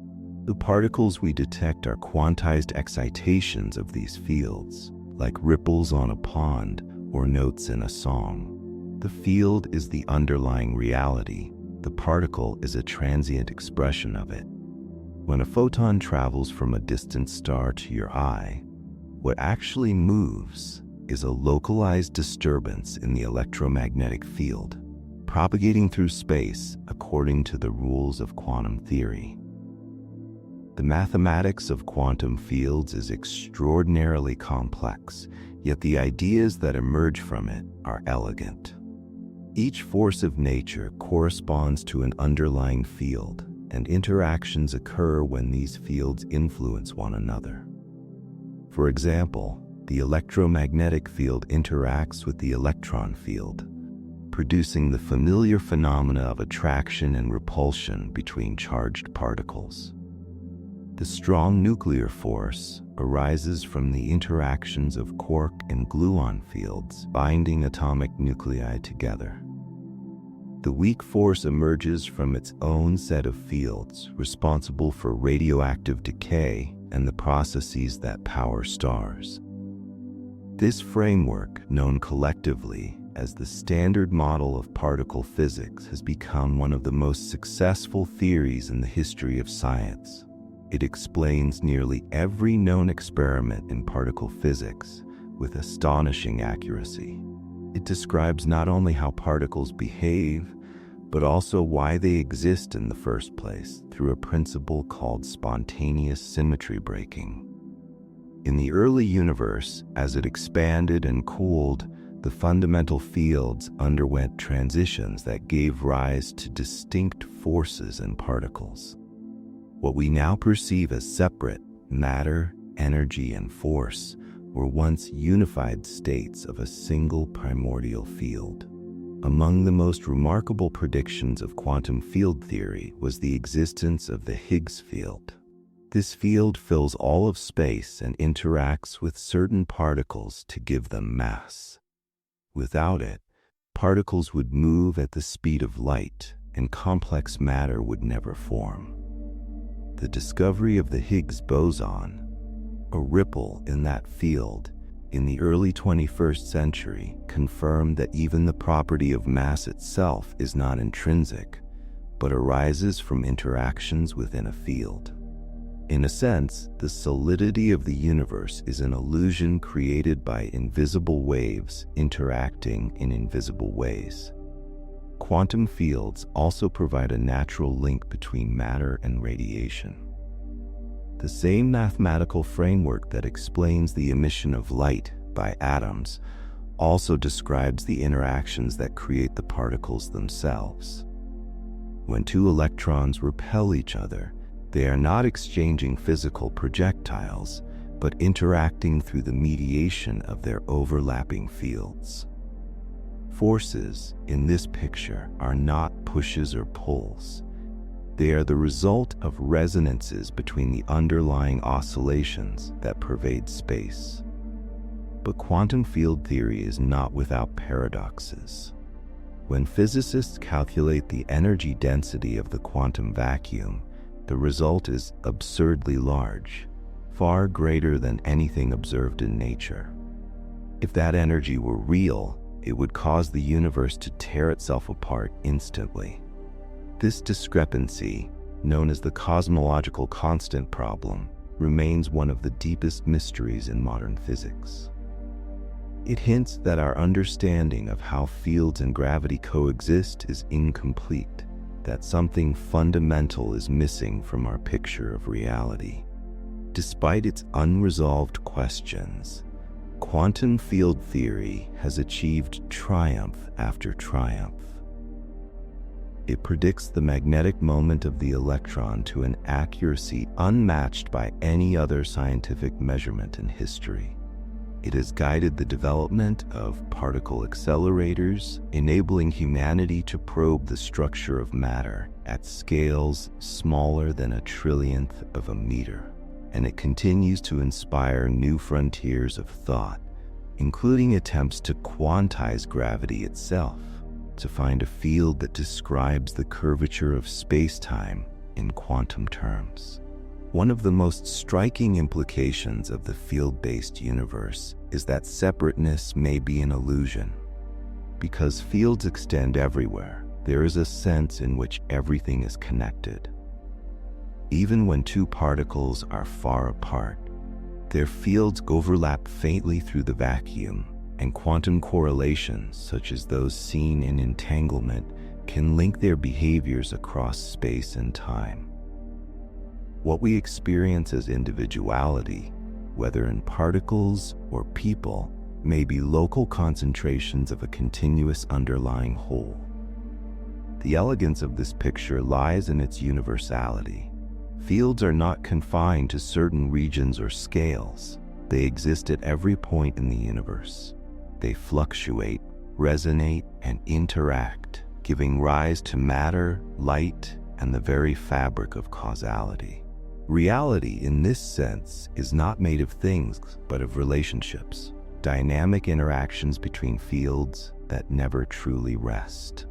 The particles we detect are quantized excitations of these fields, like ripples on a pond or notes in a song. The field is the underlying reality. The particle is a transient expression of it. When a photon travels from a distant star to your eye, what actually moves is a localized disturbance in the electromagnetic field, propagating through space according to the rules of quantum theory. The mathematics of quantum fields is extraordinarily complex, yet the ideas that emerge from it are elegant. Each force of nature corresponds to an underlying field, and interactions occur when these fields influence one another. For example, the electromagnetic field interacts with the electron field, producing the familiar phenomena of attraction and repulsion between charged particles. The strong nuclear force arises from the interactions of quark and gluon fields binding atomic nuclei together. The weak force emerges from its own set of fields responsible for radioactive decay and the processes that power stars. This framework, known collectively as the Standard Model of Particle Physics, has become one of the most successful theories in the history of science. It explains nearly every known experiment in particle physics with astonishing accuracy. It describes not only how particles behave, but also why they exist in the first place through a principle called spontaneous symmetry breaking. In the early universe, as it expanded and cooled, the fundamental fields underwent transitions that gave rise to distinct forces and particles. What we now perceive as separate matter, energy, and force were once unified states of a single primordial field. Among the most remarkable predictions of quantum field theory was the existence of the Higgs field. This field fills all of space and interacts with certain particles to give them mass. Without it, particles would move at the speed of light, and complex matter would never form. The discovery of the Higgs boson, a ripple in that field, in the early 21st century confirmed that even the property of mass itself is not intrinsic, but arises from interactions within a field. In a sense, the solidity of the universe is an illusion created by invisible waves interacting in invisible ways. Quantum fields also provide a natural link between matter and radiation. The same mathematical framework that explains the emission of light by atoms also describes the interactions that create the particles themselves. When two electrons repel each other, they are not exchanging physical projectiles, but interacting through the mediation of their overlapping fields. Forces in this picture are not pushes or pulls. They are the result of resonances between the underlying oscillations that pervade space. But quantum field theory is not without paradoxes. When physicists calculate the energy density of the quantum vacuum, the result is absurdly large, far greater than anything observed in nature. If that energy were real, it would cause the universe to tear itself apart instantly. This discrepancy, known as the cosmological constant problem, remains one of the deepest mysteries in modern physics. It hints that our understanding of how fields and gravity coexist is incomplete, that something fundamental is missing from our picture of reality. Despite its unresolved questions, quantum field theory has achieved triumph after triumph. It predicts the magnetic moment of the electron to an accuracy unmatched by any other scientific measurement in history. It has guided the development of particle accelerators, enabling humanity to probe the structure of matter at scales smaller than a trillionth of a meter. And it continues to inspire new frontiers of thought, including attempts to quantize gravity itself, to find a field that describes the curvature of space-time in quantum terms. One of the most striking implications of the field-based universe is that separateness may be an illusion. Because fields extend everywhere, there is a sense in which everything is connected. Even when two particles are far apart, their fields overlap faintly through the vacuum, and quantum correlations, such as those seen in entanglement, can link their behaviors across space and time. What we experience as individuality, whether in particles or people, may be local concentrations of a continuous underlying whole. The elegance of this picture lies in its universality. Fields are not confined to certain regions or scales. They exist at every point in the universe. They fluctuate, resonate, and interact, giving rise to matter, light, and the very fabric of causality. Reality, in this sense, is not made of things, but of relationships, dynamic interactions between fields that never truly rest.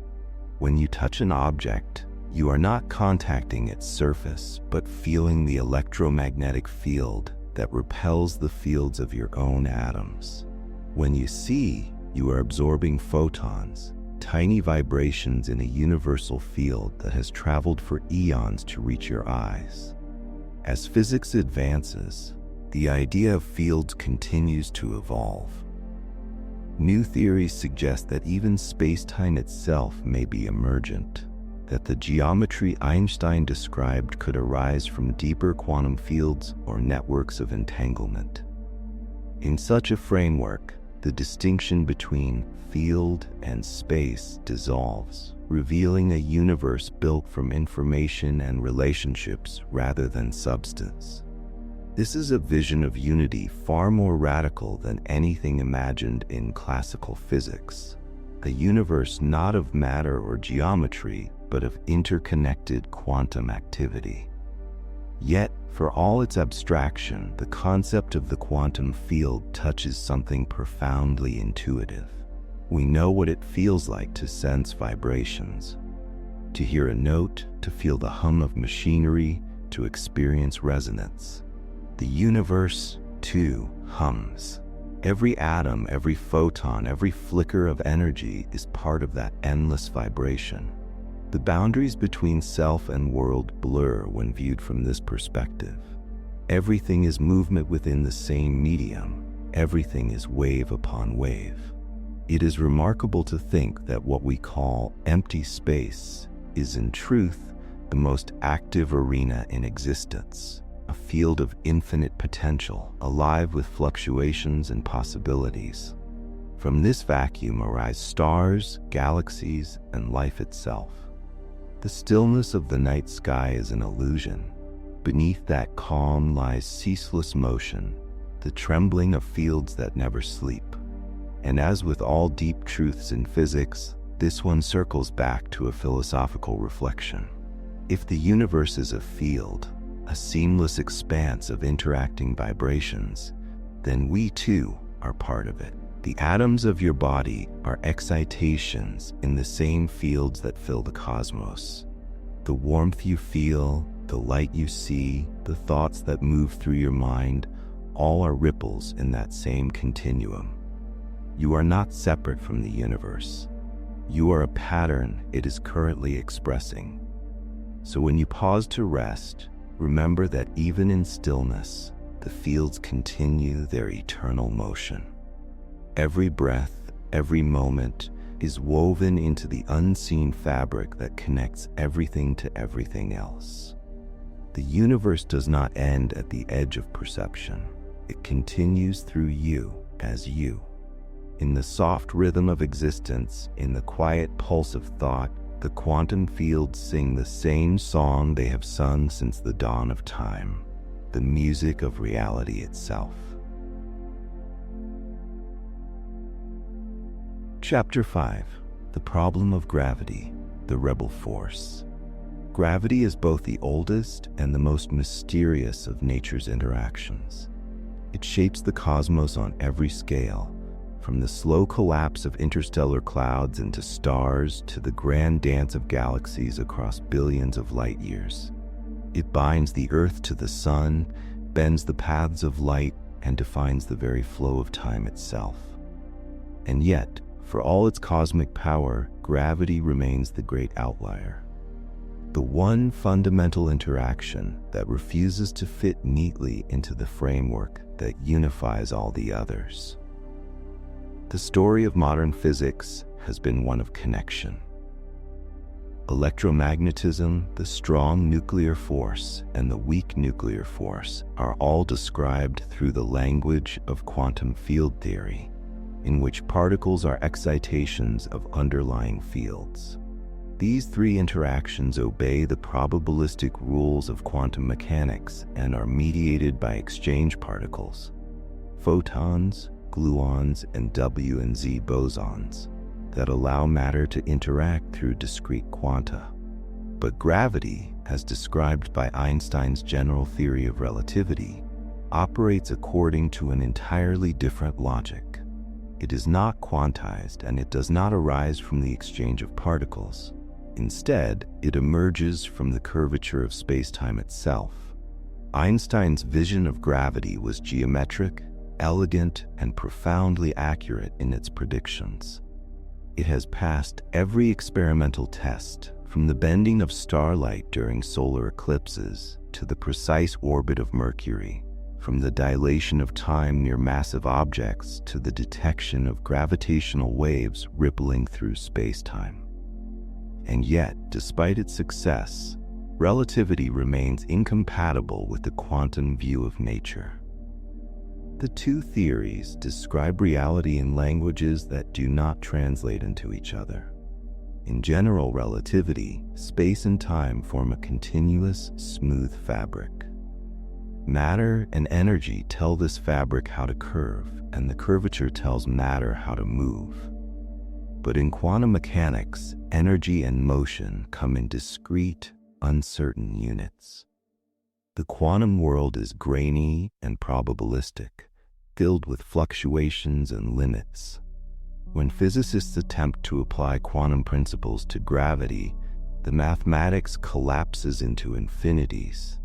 When you touch an object, you are not contacting its surface, but feeling the electromagnetic field that repels the fields of your own atoms. When you see, you are absorbing photons, tiny vibrations in a universal field that has traveled for eons to reach your eyes. As physics advances, the idea of fields continues to evolve. New theories suggest that even space-time itself may be emergent, that the geometry Einstein described could arise from deeper quantum fields or networks of entanglement. In such a framework, the distinction between field and space dissolves, revealing a universe built from information and relationships rather than substance. This is a vision of unity far more radical than anything imagined in classical physics, a universe not of matter or geometry, but of interconnected quantum activity. Yet, for all its abstraction, the concept of the quantum field touches something profoundly intuitive. We know what it feels like to sense vibrations, to hear a note, to feel the hum of machinery, to experience resonance. The universe, too, hums. Every atom, every photon, every flicker of energy is part of that endless vibration. The boundaries between self and world blur when viewed from this perspective. Everything is movement within the same medium. Everything is wave upon wave. It is remarkable to think that what we call empty space is in truth the most active arena in existence, a field of infinite potential, alive with fluctuations and possibilities. From this vacuum arise stars, galaxies, and life itself. The stillness of the night sky is an illusion. Beneath that calm lies ceaseless motion, the trembling of fields that never sleep. And as with all deep truths in physics, this one circles back to a philosophical reflection. If the universe is a field, a seamless expanse of interacting vibrations, then we too are part of it. The atoms of your body are excitations in the same fields that fill the cosmos. The warmth you feel, the light you see, the thoughts that move through your mind, all are ripples in that same continuum. You are not separate from the universe. You are a pattern it is currently expressing. So when you pause to rest, remember that even in stillness, the fields continue their eternal motion. Every breath, every moment is woven into the unseen fabric that connects everything to everything else. The universe does not end at the edge of perception. It continues through you as you. In the soft rhythm of existence, in the quiet pulse of thought, the quantum fields sing the same song they have sung since the dawn of time, the music of reality itself. Chapter 5. The Problem of Gravity, the Rebel Force. Gravity is both the oldest and the most mysterious of nature's interactions. It shapes the cosmos on every scale, from the slow collapse of interstellar clouds into stars to the grand dance of galaxies across billions of light years. It binds the Earth to the sun, bends the paths of light, and defines the very flow of time itself. And yet, for all its cosmic power, gravity remains the great outlier. The one fundamental interaction that refuses to fit neatly into the framework that unifies all the others. The story of modern physics has been one of connection. Electromagnetism, the strong nuclear force, and the weak nuclear force are all described through the language of quantum field theory, in which particles are excitations of underlying fields. These three interactions obey the probabilistic rules of quantum mechanics and are mediated by exchange particles, photons, gluons, and W and Z bosons, that allow matter to interact through discrete quanta. But gravity, as described by Einstein's general theory of relativity, operates according to an entirely different logic. It is not quantized, and it does not arise from the exchange of particles. Instead, it emerges from the curvature of space-time itself. Einstein's vision of gravity was geometric, elegant, and profoundly accurate in its predictions. It has passed every experimental test, from the bending of starlight during solar eclipses to the precise orbit of Mercury, from the dilation of time near massive objects to the detection of gravitational waves rippling through space-time. And yet, despite its success, relativity remains incompatible with the quantum view of nature. The two theories describe reality in languages that do not translate into each other. In general relativity, space and time form a continuous, smooth fabric. Matter and energy tell this fabric how to curve, and the curvature tells matter how to move. But in quantum mechanics, energy and motion come in discrete, uncertain units. The quantum world is grainy and probabilistic, filled with fluctuations and limits. When physicists attempt to apply quantum principles to gravity, the mathematics collapses into infinities,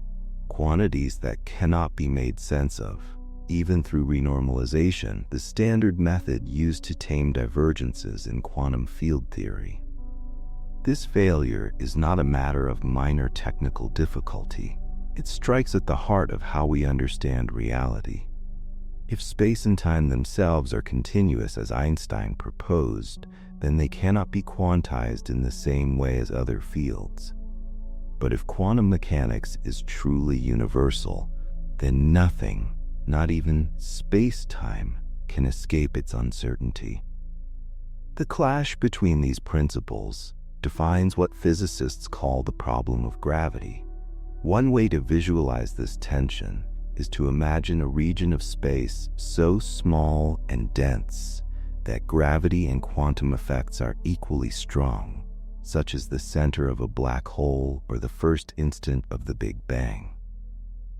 quantities that cannot be made sense of, even through renormalization, the standard method used to tame divergences in quantum field theory. This failure is not a matter of minor technical difficulty. It strikes at the heart of how we understand reality. If space and time themselves are continuous as Einstein proposed, then they cannot be quantized in the same way as other fields. But if quantum mechanics is truly universal, then nothing, not even space-time, can escape its uncertainty. The clash between these principles defines what physicists call the problem of gravity. One way to visualize this tension is to imagine a region of space so small and dense that gravity and quantum effects are equally strong, such as the center of a black hole or the first instant of the Big Bang.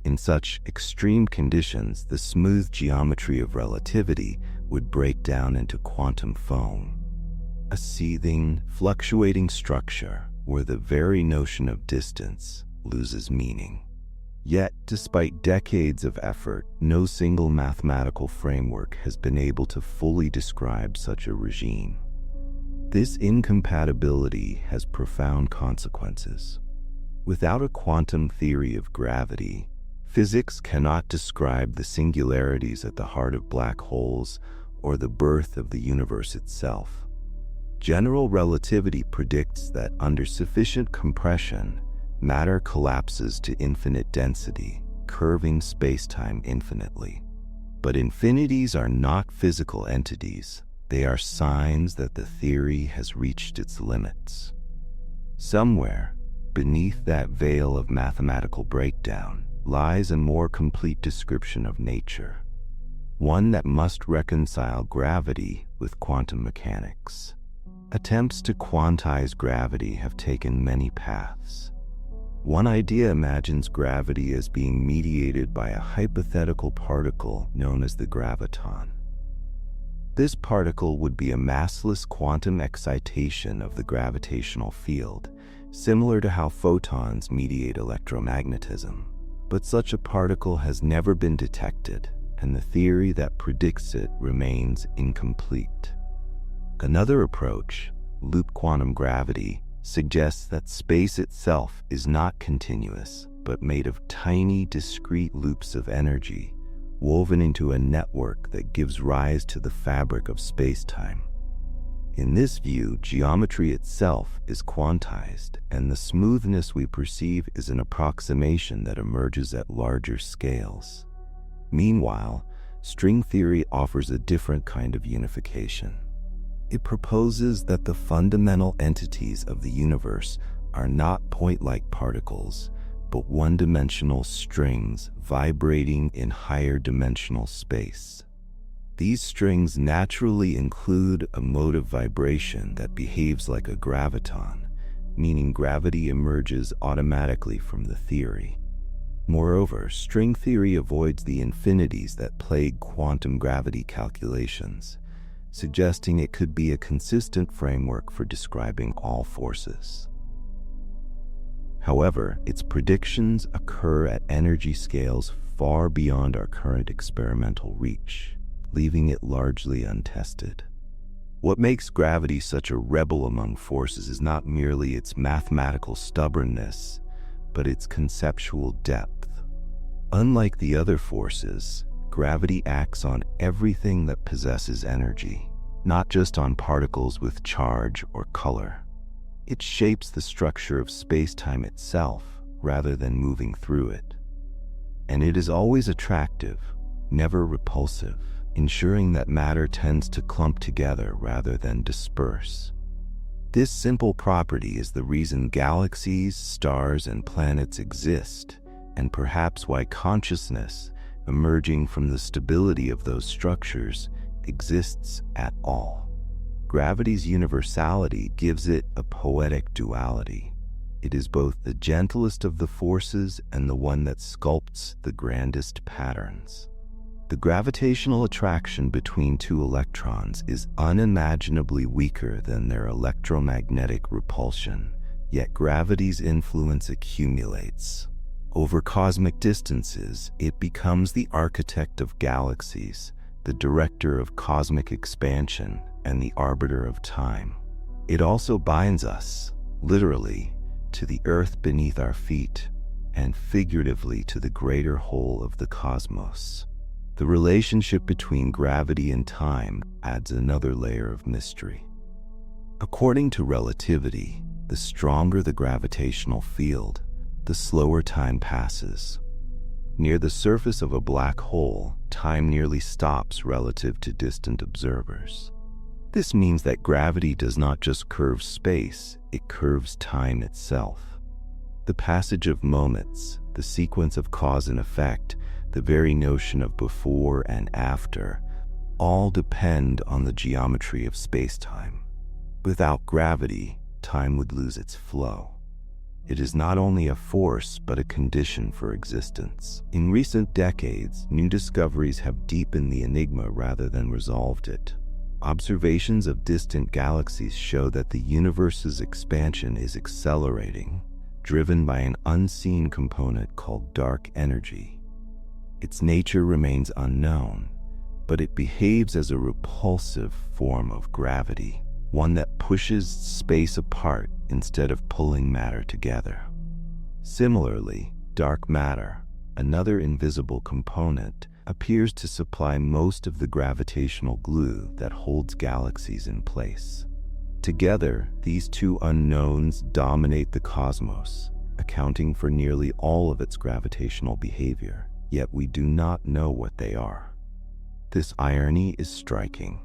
In such extreme conditions, the smooth geometry of relativity would break down into quantum foam, a seething, fluctuating structure where the very notion of distance loses meaning. Yet, despite decades of effort, no single mathematical framework has been able to fully describe such a regime. This incompatibility has profound consequences. Without a quantum theory of gravity, physics cannot describe the singularities at the heart of black holes or the birth of the universe itself. General relativity predicts that under sufficient compression, matter collapses to infinite density, curving spacetime infinitely. But infinities are not physical entities. They are signs that the theory has reached its limits. Somewhere, beneath that veil of mathematical breakdown, lies a more complete description of nature, one that must reconcile gravity with quantum mechanics. Attempts to quantize gravity have taken many paths. One idea imagines gravity as being mediated by a hypothetical particle known as the graviton. This particle would be a massless quantum excitation of the gravitational field, similar to how photons mediate electromagnetism. But such a particle has never been detected, and the theory that predicts it remains incomplete. Another approach, loop quantum gravity, suggests that space itself is not continuous, but made of tiny, discrete loops of energy, woven into a network that gives rise to the fabric of space-time. In this view, geometry itself is quantized, and the smoothness we perceive is an approximation that emerges at larger scales. Meanwhile, string theory offers a different kind of unification. It proposes that the fundamental entities of the universe are not point-like particles, but one-dimensional strings vibrating in higher dimensional space. These strings naturally include a mode of vibration that behaves like a graviton, meaning gravity emerges automatically from the theory. Moreover, string theory avoids the infinities that plague quantum gravity calculations, suggesting it could be a consistent framework for describing all forces. However, its predictions occur at energy scales far beyond our current experimental reach, leaving it largely untested. What makes gravity such a rebel among forces is not merely its mathematical stubbornness, but its conceptual depth. Unlike the other forces, gravity acts on everything that possesses energy, not just on particles with charge or color. It shapes the structure of space-time itself rather than moving through it. And it is always attractive, never repulsive, ensuring that matter tends to clump together rather than disperse. This simple property is the reason galaxies, stars, and planets exist, and perhaps why consciousness, emerging from the stability of those structures, exists at all. Gravity's universality gives it a poetic duality. It is both the gentlest of the forces and the one that sculpts the grandest patterns. The gravitational attraction between two electrons is unimaginably weaker than their electromagnetic repulsion, yet gravity's influence accumulates. Over cosmic distances, it becomes the architect of galaxies, the director of cosmic expansion, and the arbiter of time. It also binds us, literally, to the earth beneath our feet, and figuratively to the greater whole of the cosmos. The relationship between gravity and time adds another layer of mystery. According to relativity, the stronger the gravitational field, the slower time passes. Near the surface of a black hole, time nearly stops relative to distant observers. This means that gravity does not just curve space, it curves time itself. The passage of moments, the sequence of cause and effect, the very notion of before and after, all depend on the geometry of space-time. Without gravity, time would lose its flow. It is not only a force, but a condition for existence. In recent decades, new discoveries have deepened the enigma rather than resolved it. Observations of distant galaxies show that the universe's expansion is accelerating, driven by an unseen component called dark energy. Its nature remains unknown, but it behaves as a repulsive form of gravity, one that pushes space apart instead of pulling matter together. Similarly, dark matter, another invisible component, appears to supply most of the gravitational glue that holds galaxies in place. Together, these two unknowns dominate the cosmos, accounting for nearly all of its gravitational behavior, yet we do not know what they are. This irony is striking.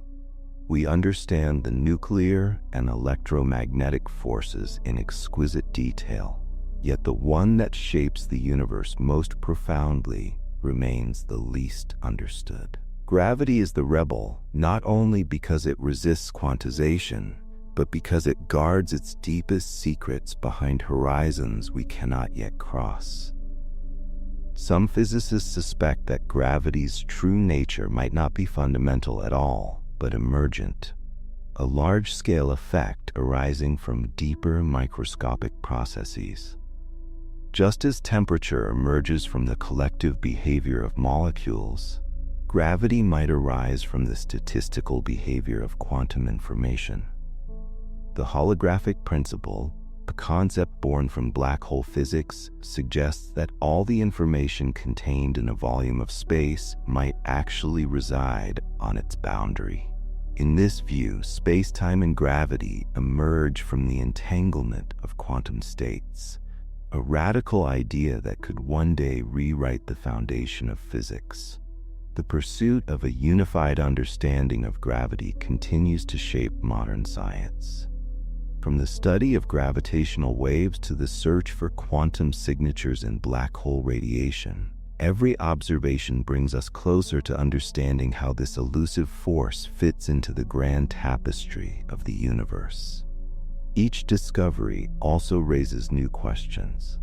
We understand the nuclear and electromagnetic forces in exquisite detail, yet the one that shapes the universe most profoundly remains the least understood. Gravity is the rebel, not only because it resists quantization, but because it guards its deepest secrets behind horizons we cannot yet cross. Some physicists suspect that gravity's true nature might not be fundamental at all, but emergent, a large-scale effect arising from deeper microscopic processes. Just as temperature emerges from the collective behavior of molecules, gravity might arise from the statistical behavior of quantum information. The holographic principle, a concept born from black hole physics, suggests that all the information contained in a volume of space might actually reside on its boundary. In this view, space-time and gravity emerge from the entanglement of quantum states, a radical idea that could one day rewrite the foundation of physics. The pursuit of a unified understanding of gravity continues to shape modern science. From the study of gravitational waves to the search for quantum signatures in black hole radiation, every observation brings us closer to understanding how this elusive force fits into the grand tapestry of the universe. Each discovery also raises new questions.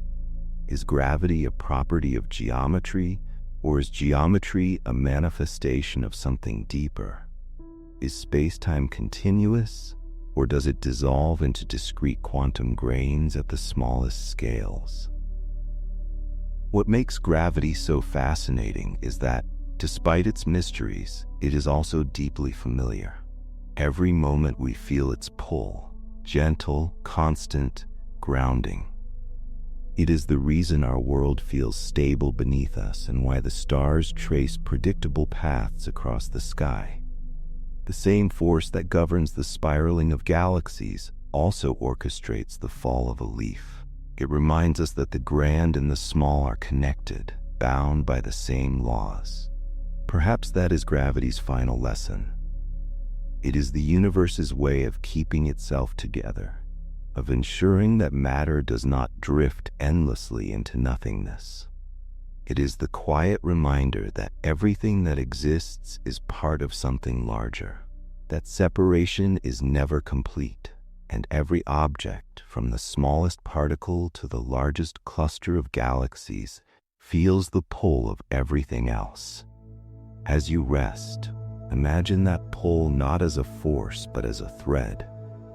Is gravity a property of geometry, or is geometry a manifestation of something deeper? Is space-time continuous, or does it dissolve into discrete quantum grains at the smallest scales? What makes gravity so fascinating is that, despite its mysteries, it is also deeply familiar. Every moment we feel its pull, gentle, constant, grounding. It is the reason our world feels stable beneath us and why the stars trace predictable paths across the sky. The same force that governs the spiraling of galaxies also orchestrates the fall of a leaf. It reminds us that the grand and the small are connected, bound by the same laws. Perhaps that is gravity's final lesson. It is the universe's way of keeping itself together, of ensuring that matter does not drift endlessly into nothingness. It is the quiet reminder that everything that exists is part of something larger, that separation is never complete, and every object, from the smallest particle to the largest cluster of galaxies, feels the pull of everything else. As you rest, imagine that pull not as a force but as a thread,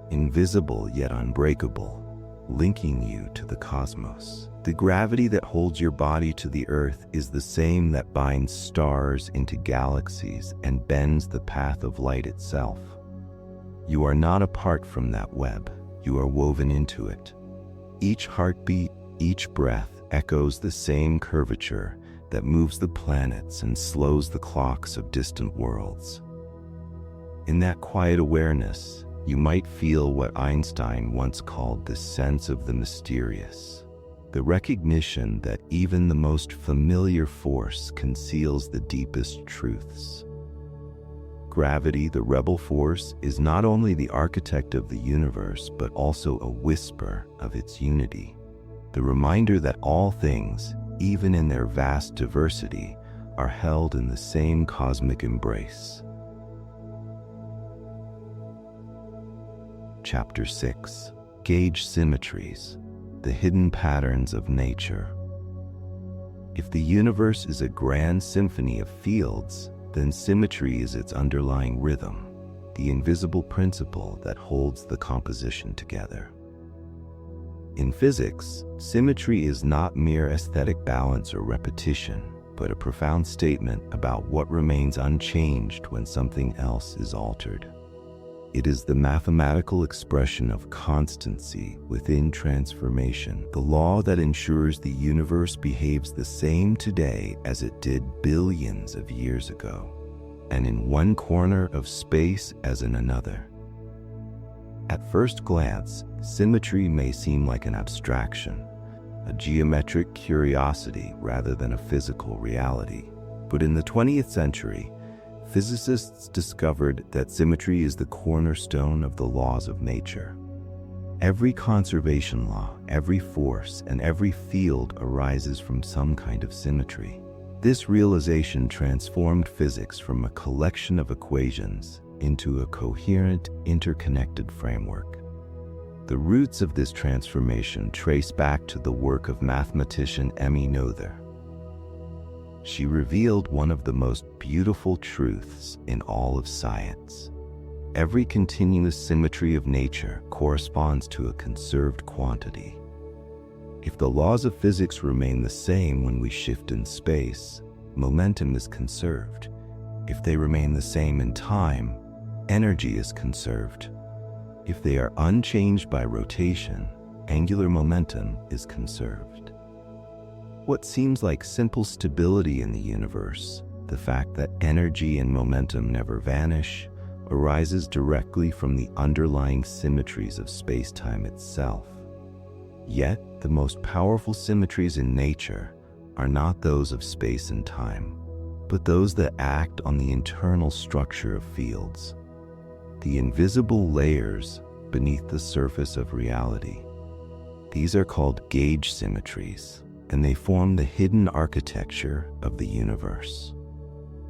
invisible yet unbreakable, linking you to the cosmos. The gravity that holds your body to the earth is the same that binds stars into galaxies and bends the path of light itself. You are not apart from that web, you are woven into it. Each heartbeat, each breath echoes the same curvature that moves the planets and slows the clocks of distant worlds. In that quiet awareness, you might feel what Einstein once called the sense of the mysterious, the recognition that even the most familiar force conceals the deepest truths. Gravity, the rebel force, is not only the architect of the universe, but also a whisper of its unity, the reminder that all things, even in their vast diversity, are held in the same cosmic embrace. Chapter 6, Gauge Symmetries, the Hidden Patterns of Nature. If the universe is a grand symphony of fields, then symmetry is its underlying rhythm, the invisible principle that holds the composition together. In physics, symmetry is not mere aesthetic balance or repetition, but a profound statement about what remains unchanged when something else is altered. It is the mathematical expression of constancy within transformation, the law that ensures the universe behaves the same today as it did billions of years ago, and in one corner of space as in another. At first glance, symmetry may seem like an abstraction, a geometric curiosity rather than a physical reality. But in the 20th century, physicists discovered that symmetry is the cornerstone of the laws of nature. Every conservation law, every force, and every field arises from some kind of symmetry. This realization transformed physics from a collection of equations into a coherent, interconnected framework. The roots of this transformation trace back to the work of mathematician Emmy Noether. She revealed one of the most beautiful truths in all of science. Every continuous symmetry of nature corresponds to a conserved quantity. If the laws of physics remain the same when we shift in space, momentum is conserved. If they remain the same in time, energy is conserved. If they are unchanged by rotation, angular momentum is conserved. What seems like simple stability in the universe, the fact that energy and momentum never vanish, arises directly from the underlying symmetries of space-time itself. Yet, the most powerful symmetries in nature are not those of space and time, but those that act on the internal structure of fields, the invisible layers beneath the surface of reality. These are called gauge symmetries, and they form the hidden architecture of the universe.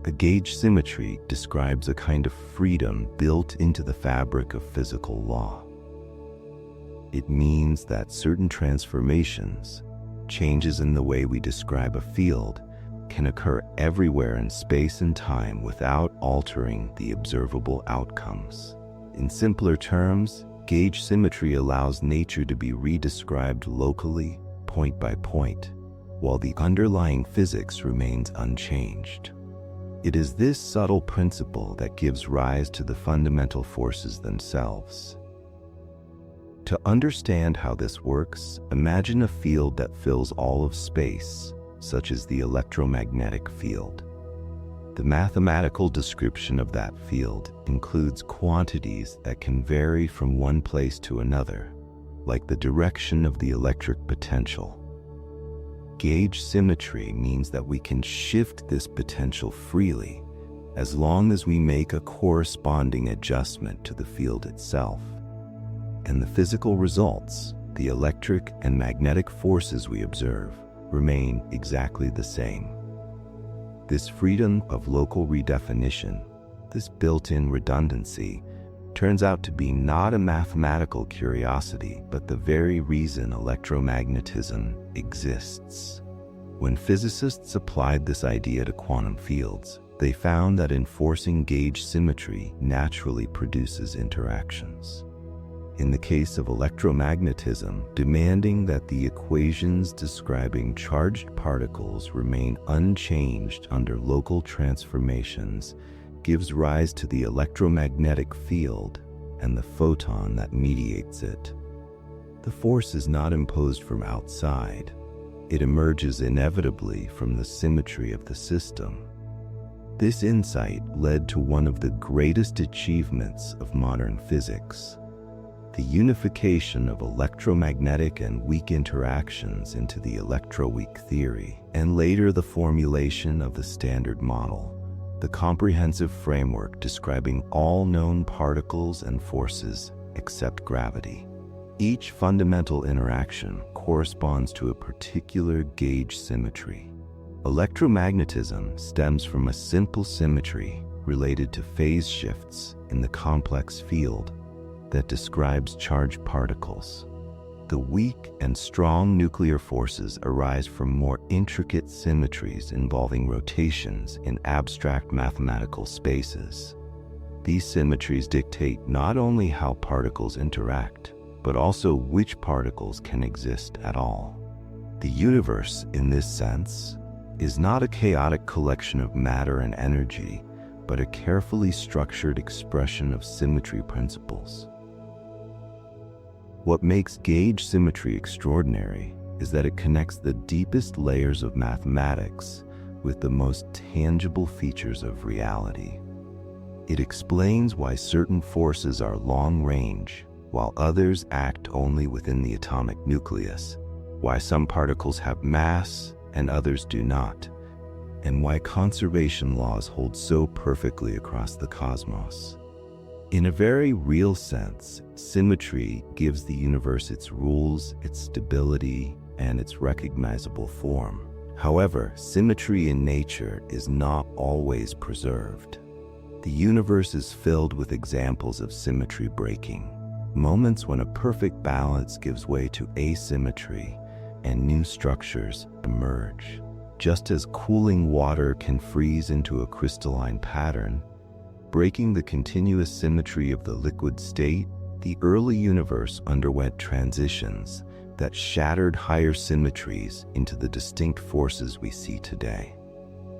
A gauge symmetry describes a kind of freedom built into the fabric of physical law. It means that certain transformations, changes in the way we describe a field, can occur everywhere in space and time without altering the observable outcomes. In simpler terms, gauge symmetry allows nature to be redescribed locally, point by point, while the underlying physics remains unchanged. It is this subtle principle that gives rise to the fundamental forces themselves. To understand how this works, imagine a field that fills all of space, such as the electromagnetic field. The mathematical description of that field includes quantities that can vary from one place to another, like the direction of the electric potential. Gauge symmetry means that we can shift this potential freely, as long as we make a corresponding adjustment to the field itself. And the physical results, the electric and magnetic forces we observe, remain exactly the same. This freedom of local redefinition, this built-in redundancy, turns out to be not a mathematical curiosity, but the very reason electromagnetism exists. When physicists applied this idea to quantum fields, they found that enforcing gauge symmetry naturally produces interactions. In the case of electromagnetism, demanding that the equations describing charged particles remain unchanged under local transformations gives rise to the electromagnetic field and the photon that mediates it. The force is not imposed from outside. It emerges inevitably from the symmetry of the system. This insight led to one of the greatest achievements of modern physics: the unification of electromagnetic and weak interactions into the electroweak theory, and later the formulation of the Standard Model, the comprehensive framework describing all known particles and forces except gravity. Each fundamental interaction corresponds to a particular gauge symmetry. Electromagnetism stems from a simple symmetry related to phase shifts in the complex field, that describes charged particles. The weak and strong nuclear forces arise from more intricate symmetries involving rotations in abstract mathematical spaces. These symmetries dictate not only how particles interact, but also which particles can exist at all. The universe, in this sense, is not a chaotic collection of matter and energy, but a carefully structured expression of symmetry principles. What makes gauge symmetry extraordinary is that it connects the deepest layers of mathematics with the most tangible features of reality. It explains why certain forces are long-range, while others act only within the atomic nucleus, why some particles have mass and others do not, and why conservation laws hold so perfectly across the cosmos. In a very real sense, symmetry gives the universe its rules, its stability, and its recognizable form. However, symmetry in nature is not always preserved. The universe is filled with examples of symmetry breaking, moments when a perfect balance gives way to asymmetry and new structures emerge. Just as cooling water can freeze into a crystalline pattern, breaking the continuous symmetry of the liquid state, the early universe underwent transitions that shattered higher symmetries into the distinct forces we see today.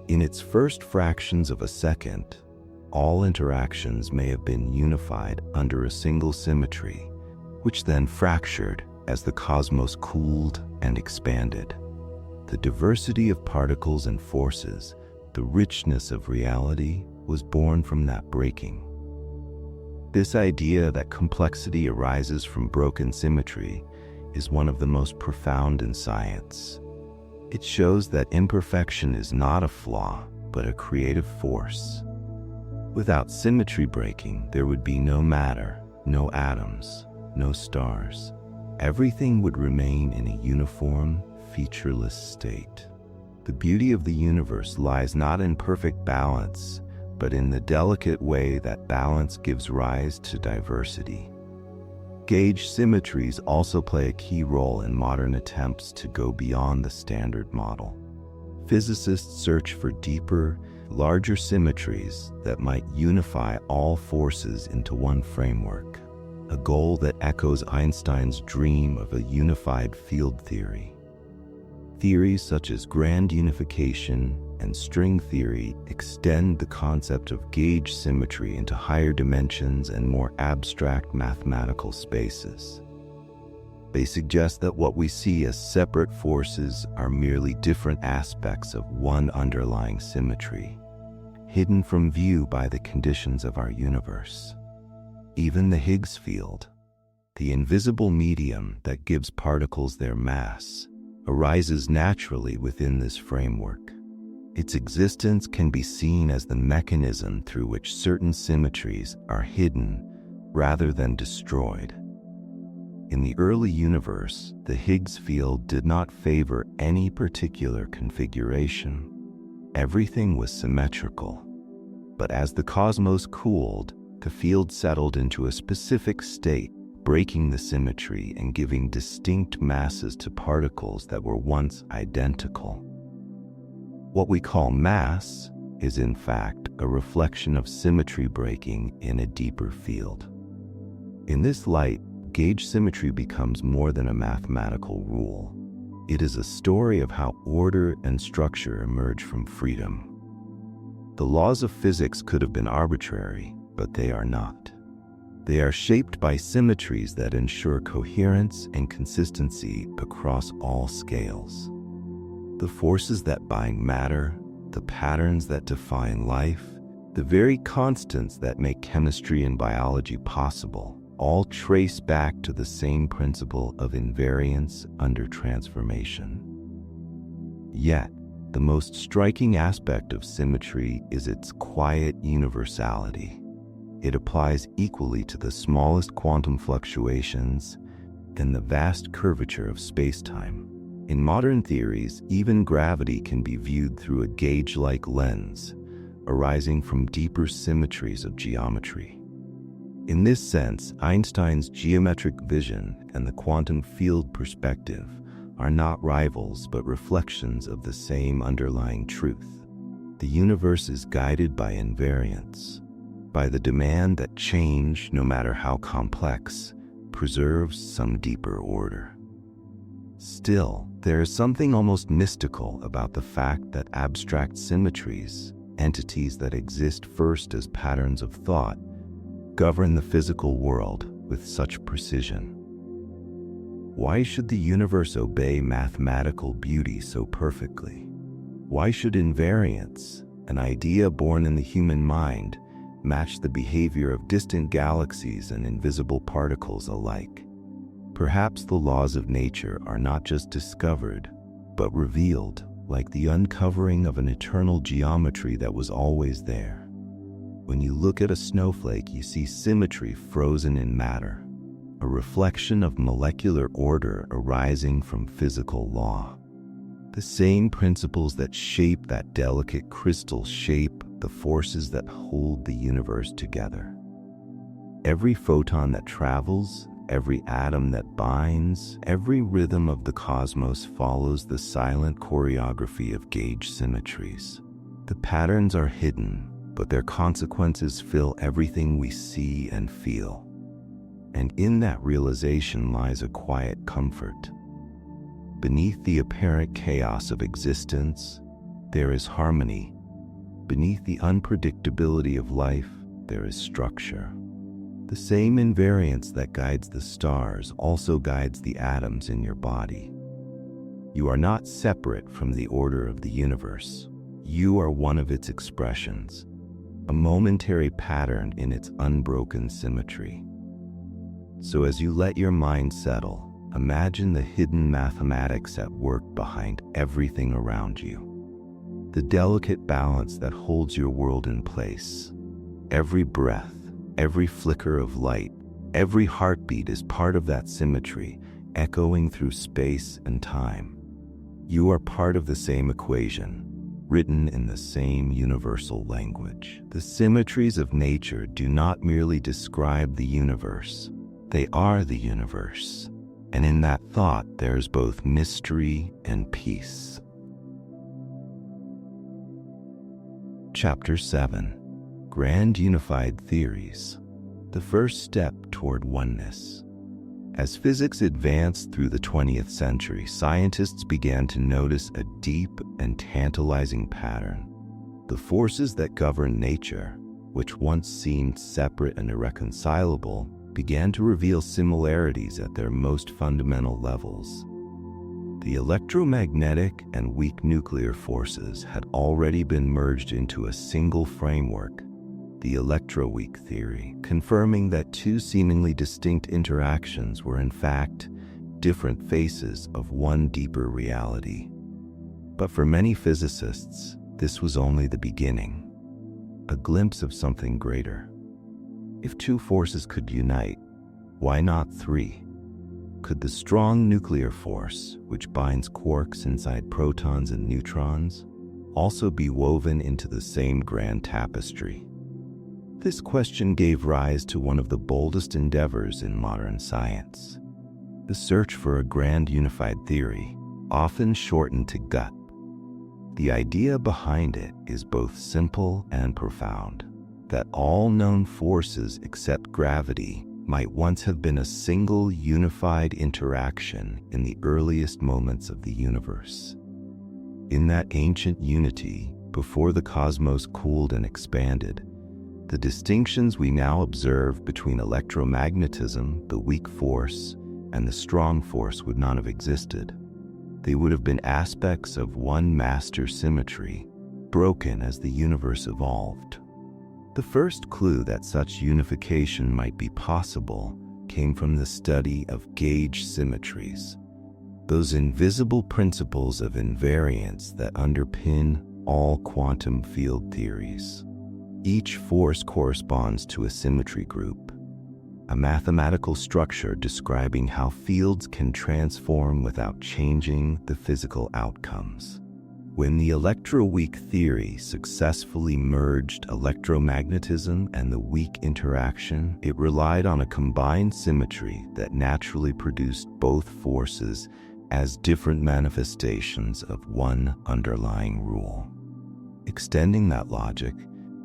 In its first fractions of a second, all interactions may have been unified under a single symmetry, which then fractured as the cosmos cooled and expanded. The diversity of particles and forces, the richness of reality, was born from that breaking. This idea that complexity arises from broken symmetry is one of the most profound in science. It shows that imperfection is not a flaw, but a creative force. Without symmetry breaking, there would be no matter, no atoms, no stars. Everything would remain in a uniform, featureless state. The beauty of the universe lies not in perfect balance, but in the delicate way that balance gives rise to diversity. Gauge symmetries also play a key role in modern attempts to go beyond the standard model. Physicists search for deeper, larger symmetries that might unify all forces into one framework, a goal that echoes Einstein's dream of a unified field theory. Theories such as grand unification and string theory extend the concept of gauge symmetry into higher dimensions and more abstract mathematical spaces. They suggest that what we see as separate forces are merely different aspects of one underlying symmetry, hidden from view by the conditions of our universe. Even the Higgs field, the invisible medium that gives particles their mass, arises naturally within this framework. Its existence can be seen as the mechanism through which certain symmetries are hidden rather than destroyed. In the early universe, the Higgs field did not favor any particular configuration. Everything was symmetrical. But as the cosmos cooled, the field settled into a specific state, breaking the symmetry and giving distinct masses to particles that were once identical. What we call mass is in fact a reflection of symmetry breaking in a deeper field. In this light, gauge symmetry becomes more than a mathematical rule. It is a story of how order and structure emerge from freedom. The laws of physics could have been arbitrary, but they are not. They are shaped by symmetries that ensure coherence and consistency across all scales. The forces that bind matter, the patterns that define life, the very constants that make chemistry and biology possible, all trace back to the same principle of invariance under transformation. Yet, the most striking aspect of symmetry is its quiet universality. It applies equally to the smallest quantum fluctuations and the vast curvature of space-time. In modern theories, even gravity can be viewed through a gauge-like lens, arising from deeper symmetries of geometry. In this sense, Einstein's geometric vision and the quantum field perspective are not rivals but reflections of the same underlying truth. The universe is guided by invariance, by the demand that change, no matter how complex, preserves some deeper order. Still, there is something almost mystical about the fact that abstract symmetries, entities that exist first as patterns of thought, govern the physical world with such precision. Why should the universe obey mathematical beauty so perfectly? Why should invariance, an idea born in the human mind, match the behavior of distant galaxies and invisible particles alike? Perhaps the laws of nature are not just discovered, but revealed, like the uncovering of an eternal geometry that was always there. When you look at a snowflake, you see symmetry frozen in matter, a reflection of molecular order arising from physical law. The same principles that shape that delicate crystal shape the forces that hold the universe together. Every photon that travels, every atom that binds, every rhythm of the cosmos follows the silent choreography of gauge symmetries. The patterns are hidden, but their consequences fill everything we see and feel. And in that realization lies a quiet comfort. Beneath the apparent chaos of existence, there is harmony. Beneath the unpredictability of life, there is structure. The same invariance that guides the stars also guides the atoms in your body. You are not separate from the order of the universe. You are one of its expressions, a momentary pattern in its unbroken symmetry. So as you let your mind settle, imagine the hidden mathematics at work behind everything around you. The delicate balance that holds your world in place. Every breath, every flicker of light, every heartbeat is part of that symmetry, echoing through space and time. You are part of the same equation, written in the same universal language. The symmetries of nature do not merely describe the universe. They are the universe. And in that thought, there's both mystery and peace. Chapter 7. Grand Unified Theories. The first step toward oneness. As physics advanced through the 20th century, scientists began to notice a deep and tantalizing pattern. The forces that govern nature, which once seemed separate and irreconcilable, began to reveal similarities at their most fundamental levels. The electromagnetic and weak nuclear forces had already been merged into a single framework, the electroweak theory, confirming that two seemingly distinct interactions were in fact different faces of one deeper reality. But for many physicists, this was only the beginning, a glimpse of something greater. If two forces could unite, why not three? Could the strong nuclear force, which binds quarks inside protons and neutrons, also be woven into the same grand tapestry? This question gave rise to one of the boldest endeavors in modern science, the search for a grand unified theory, often shortened to GUT. The idea behind it is both simple and profound, that all known forces except gravity might once have been a single unified interaction in the earliest moments of the universe. In that ancient unity, before the cosmos cooled and expanded, the distinctions we now observe between electromagnetism, the weak force, and the strong force would not have existed. They would have been aspects of one master symmetry, broken as the universe evolved. The first clue that such unification might be possible came from the study of gauge symmetries, those invisible principles of invariance that underpin all quantum field theories. Each force corresponds to a symmetry group, a mathematical structure describing how fields can transform without changing the physical outcomes. When the electroweak theory successfully merged electromagnetism and the weak interaction, it relied on a combined symmetry that naturally produced both forces as different manifestations of one underlying rule. Extending that logic,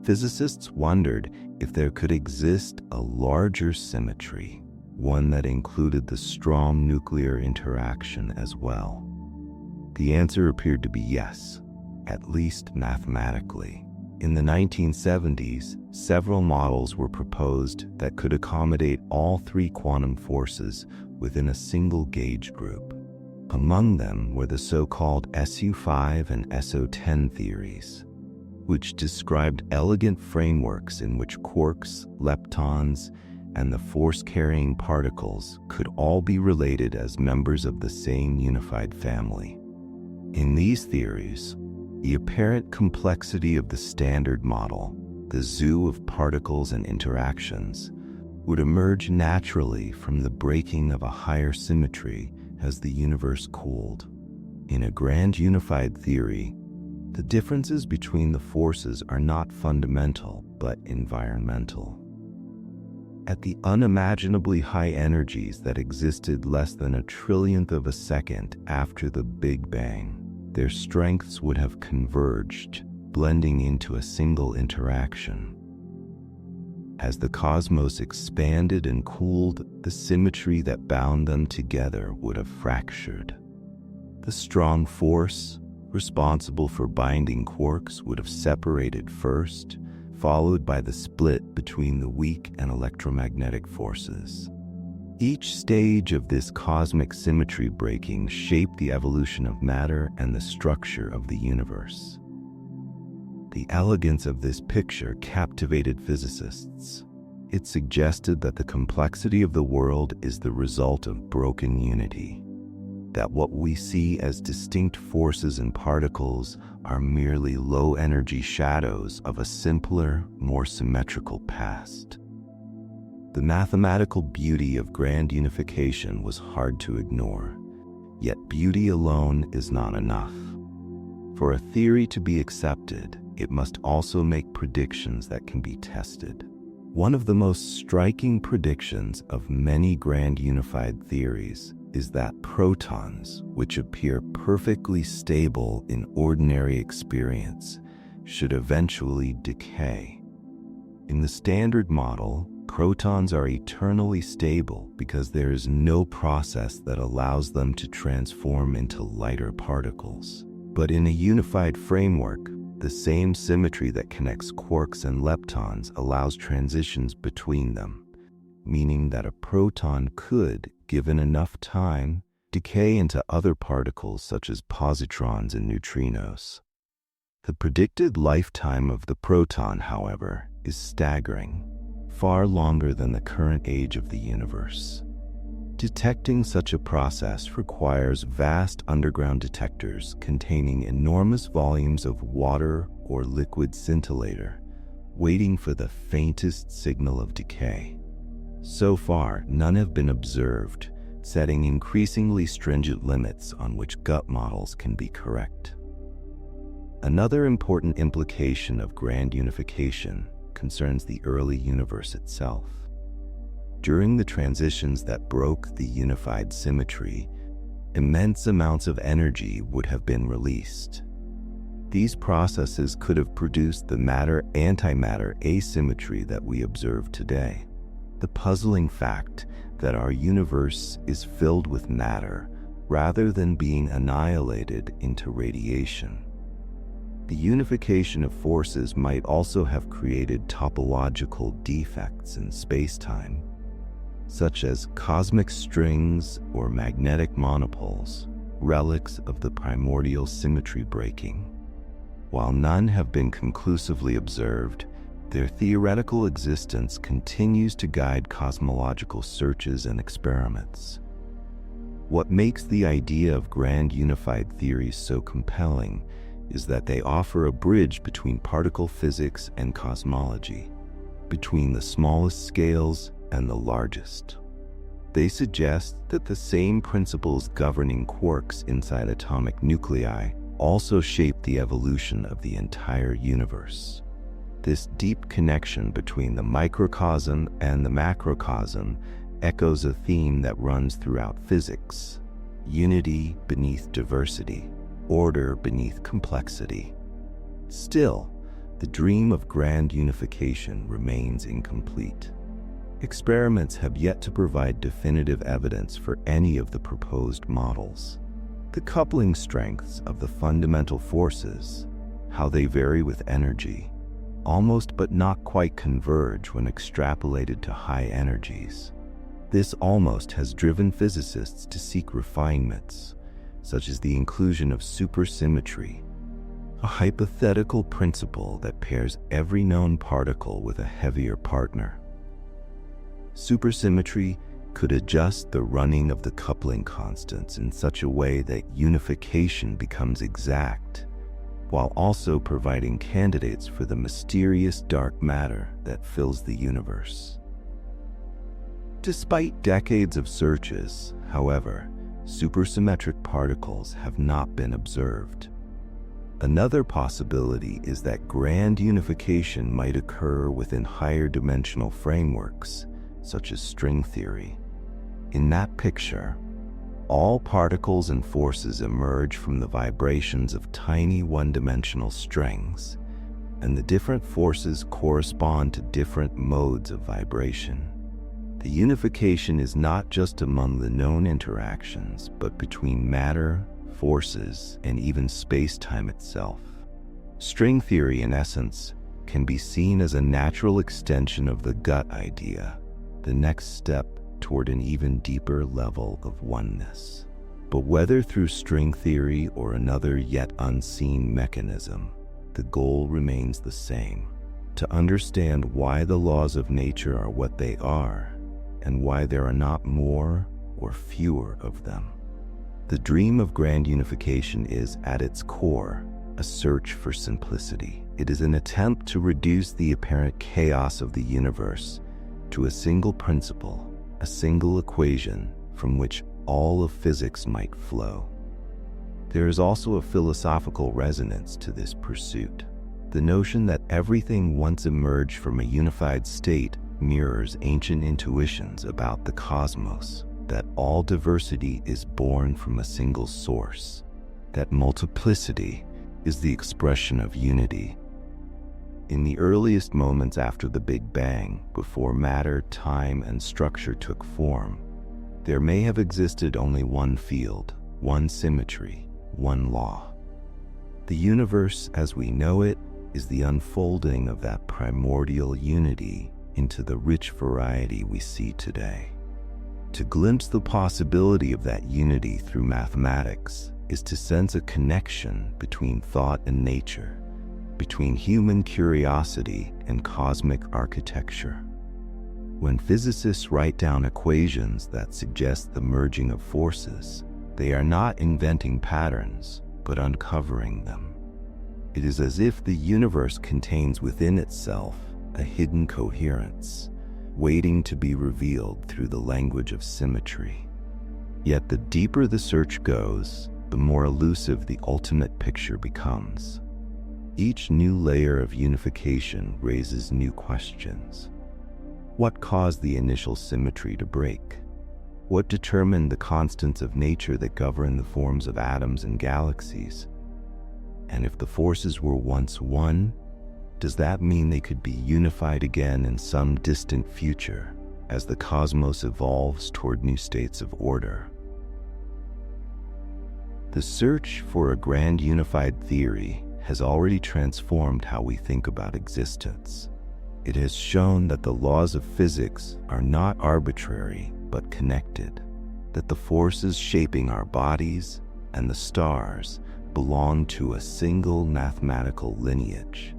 physicists wondered if there could exist a larger symmetry, one that included the strong nuclear interaction as well. The answer appeared to be yes, at least mathematically. In the 1970s, several models were proposed that could accommodate all three quantum forces within a single gauge group. Among them were the so-called SU5 and SO10 theories, which described elegant frameworks in which quarks, leptons, and the force-carrying particles could all be related as members of the same unified family. In these theories, the apparent complexity of the standard model, the zoo of particles and interactions, would emerge naturally from the breaking of a higher symmetry as the universe cooled. In a grand unified theory, the differences between the forces are not fundamental but environmental. At the unimaginably high energies that existed less than a trillionth of a second after the Big Bang, their strengths would have converged, blending into a single interaction. As the cosmos expanded and cooled, the symmetry that bound them together would have fractured. The strong force, responsible for binding quarks, would have separated first, followed by the split between the weak and electromagnetic forces. Each stage of this cosmic symmetry breaking shaped the evolution of matter and the structure of the universe. The elegance of this picture captivated physicists. It suggested that the complexity of the world is the result of broken unity, that what we see as distinct forces and particles are merely low-energy shadows of a simpler, more symmetrical past. The mathematical beauty of grand unification was hard to ignore, yet beauty alone is not enough. For a theory to be accepted, it must also make predictions that can be tested. One of the most striking predictions of many grand unified theories is that protons, which appear perfectly stable in ordinary experience, should eventually decay. In the standard model, protons are eternally stable because there is no process that allows them to transform into lighter particles. But in a unified framework, the same symmetry that connects quarks and leptons allows transitions between them, meaning that a proton could, given enough time, decay into other particles such as positrons and neutrinos. The predicted lifetime of the proton, however, is staggering, far longer than the current age of the universe. Detecting such a process requires vast underground detectors containing enormous volumes of water or liquid scintillator, waiting for the faintest signal of decay. So far, none have been observed, setting increasingly stringent limits on which gut models can be correct. Another important implication of grand unification concerns the early universe itself. During the transitions that broke the unified symmetry, immense amounts of energy would have been released. These processes could have produced the matter-antimatter asymmetry that we observe today. The puzzling fact that our universe is filled with matter rather than being annihilated into radiation. The unification of forces might also have created topological defects in space-time, such as cosmic strings or magnetic monopoles, relics of the primordial symmetry breaking. While none have been conclusively observed, their theoretical existence continues to guide cosmological searches and experiments. What makes the idea of grand unified theories so compelling is that they offer a bridge between particle physics and cosmology, between the smallest scales and the largest. They suggest that the same principles governing quarks inside atomic nuclei also shaped the evolution of the entire universe. This deep connection between the microcosm and the macrocosm echoes a theme that runs throughout physics: unity beneath diversity, order beneath complexity. Still, the dream of grand unification remains incomplete. Experiments have yet to provide definitive evidence for any of the proposed models. The coupling strengths of the fundamental forces, how they vary with energy, almost but not quite converge when extrapolated to high energies. This almost has driven physicists to seek refinements, such as the inclusion of supersymmetry, a hypothetical principle that pairs every known particle with a heavier partner. Supersymmetry could adjust the running of the coupling constants in such a way that unification becomes exact, while also providing candidates for the mysterious dark matter that fills the universe. Despite decades of searches, however, supersymmetric particles have not been observed. Another possibility is that grand unification might occur within higher dimensional frameworks, such as string theory. In that picture, all particles and forces emerge from the vibrations of tiny one-dimensional strings, and the different forces correspond to different modes of vibration. The unification is not just among the known interactions, but between matter, forces, and even space-time itself. String theory, in essence, can be seen as a natural extension of the gut idea, the next step toward an even deeper level of oneness. But whether through string theory or another yet unseen mechanism, the goal remains the same: to understand why the laws of nature are what they are, and why there are not more or fewer of them. The dream of grand unification is, at its core, a search for simplicity. It is an attempt to reduce the apparent chaos of the universe to a single principle, a single equation from which all of physics might flow. There is also a philosophical resonance to this pursuit. The notion that everything once emerged from a unified state mirrors ancient intuitions about the cosmos, that all diversity is born from a single source, that multiplicity is the expression of unity. In the earliest moments after the Big Bang, before matter, time, and structure took form, there may have existed only one field, one symmetry, one law. The universe as we know it is the unfolding of that primordial unity into the rich variety we see today. To glimpse the possibility of that unity through mathematics is to sense a connection between thought and nature, between human curiosity and cosmic architecture. When physicists write down equations that suggest the merging of forces, they are not inventing patterns, but uncovering them. It is as if the universe contains within itself a hidden coherence, waiting to be revealed through the language of symmetry. Yet the deeper the search goes, the more elusive the ultimate picture becomes. Each new layer of unification raises new questions. What caused the initial symmetry to break? What determined the constants of nature that govern the forms of atoms and galaxies? And if the forces were once one, does that mean they could be unified again in some distant future as the cosmos evolves toward new states of order? The search for a grand unified theory has already transformed how we think about existence. It has shown that the laws of physics are not arbitrary but connected, that the forces shaping our bodies and the stars belong to a single mathematical lineage.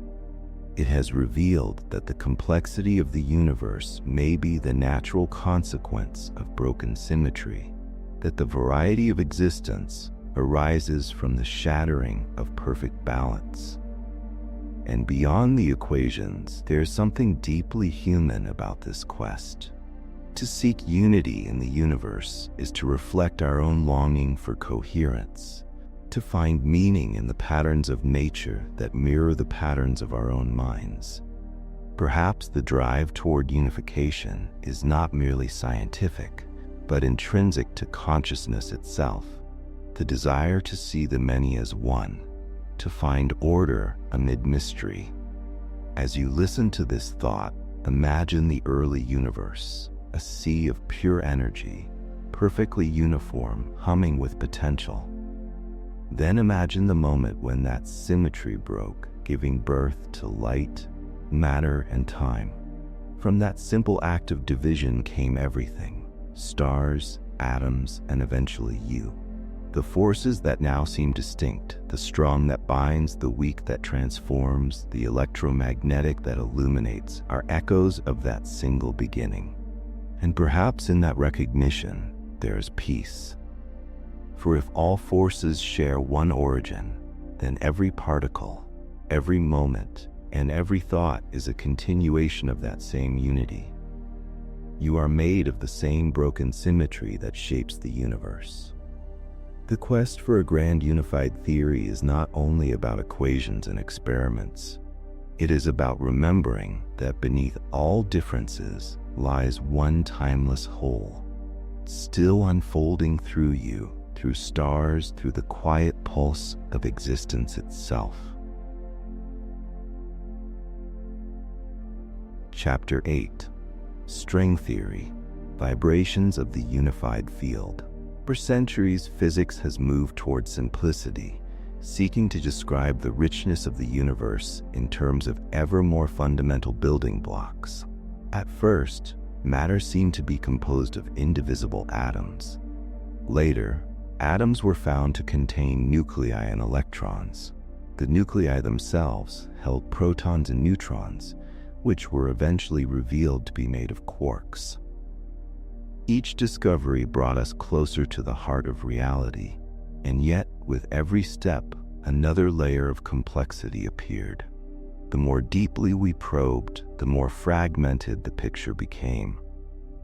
It has revealed that the complexity of the universe may be the natural consequence of broken symmetry, that the variety of existence arises from the shattering of perfect balance. And beyond the equations, there is something deeply human about this quest. To seek unity in the universe is to reflect our own longing for coherence, to find meaning in the patterns of nature that mirror the patterns of our own minds. Perhaps the drive toward unification is not merely scientific, but intrinsic to consciousness itself, the desire to see the many as one, to find order amid mystery. As you listen to this thought, imagine the early universe, a sea of pure energy, perfectly uniform, humming with potential. Then imagine the moment when that symmetry broke, giving birth to light, matter, and time. From that simple act of division came everything: stars, atoms, and eventually you. The forces that now seem distinct, the strong that binds, the weak that transforms, the electromagnetic that illuminates, are echoes of that single beginning. And perhaps in that recognition, there is peace. For if all forces share one origin, then every particle, every moment, and every thought is a continuation of that same unity. You are made of the same broken symmetry that shapes the universe. The quest for a grand unified theory is not only about equations and experiments. It is about remembering that beneath all differences lies one timeless whole, still unfolding through you, through stars, through the quiet pulse of existence itself. Chapter 8. String Theory, Vibrations of the Unified Field. For centuries, physics has moved toward simplicity, seeking to describe the richness of the universe in terms of ever more fundamental building blocks. At first, matter seemed to be composed of indivisible atoms. Later, atoms were found to contain nuclei and electrons. The nuclei themselves held protons and neutrons, which were eventually revealed to be made of quarks. Each discovery brought us closer to the heart of reality, and yet, with every step, another layer of complexity appeared. The more deeply we probed, the more fragmented the picture became.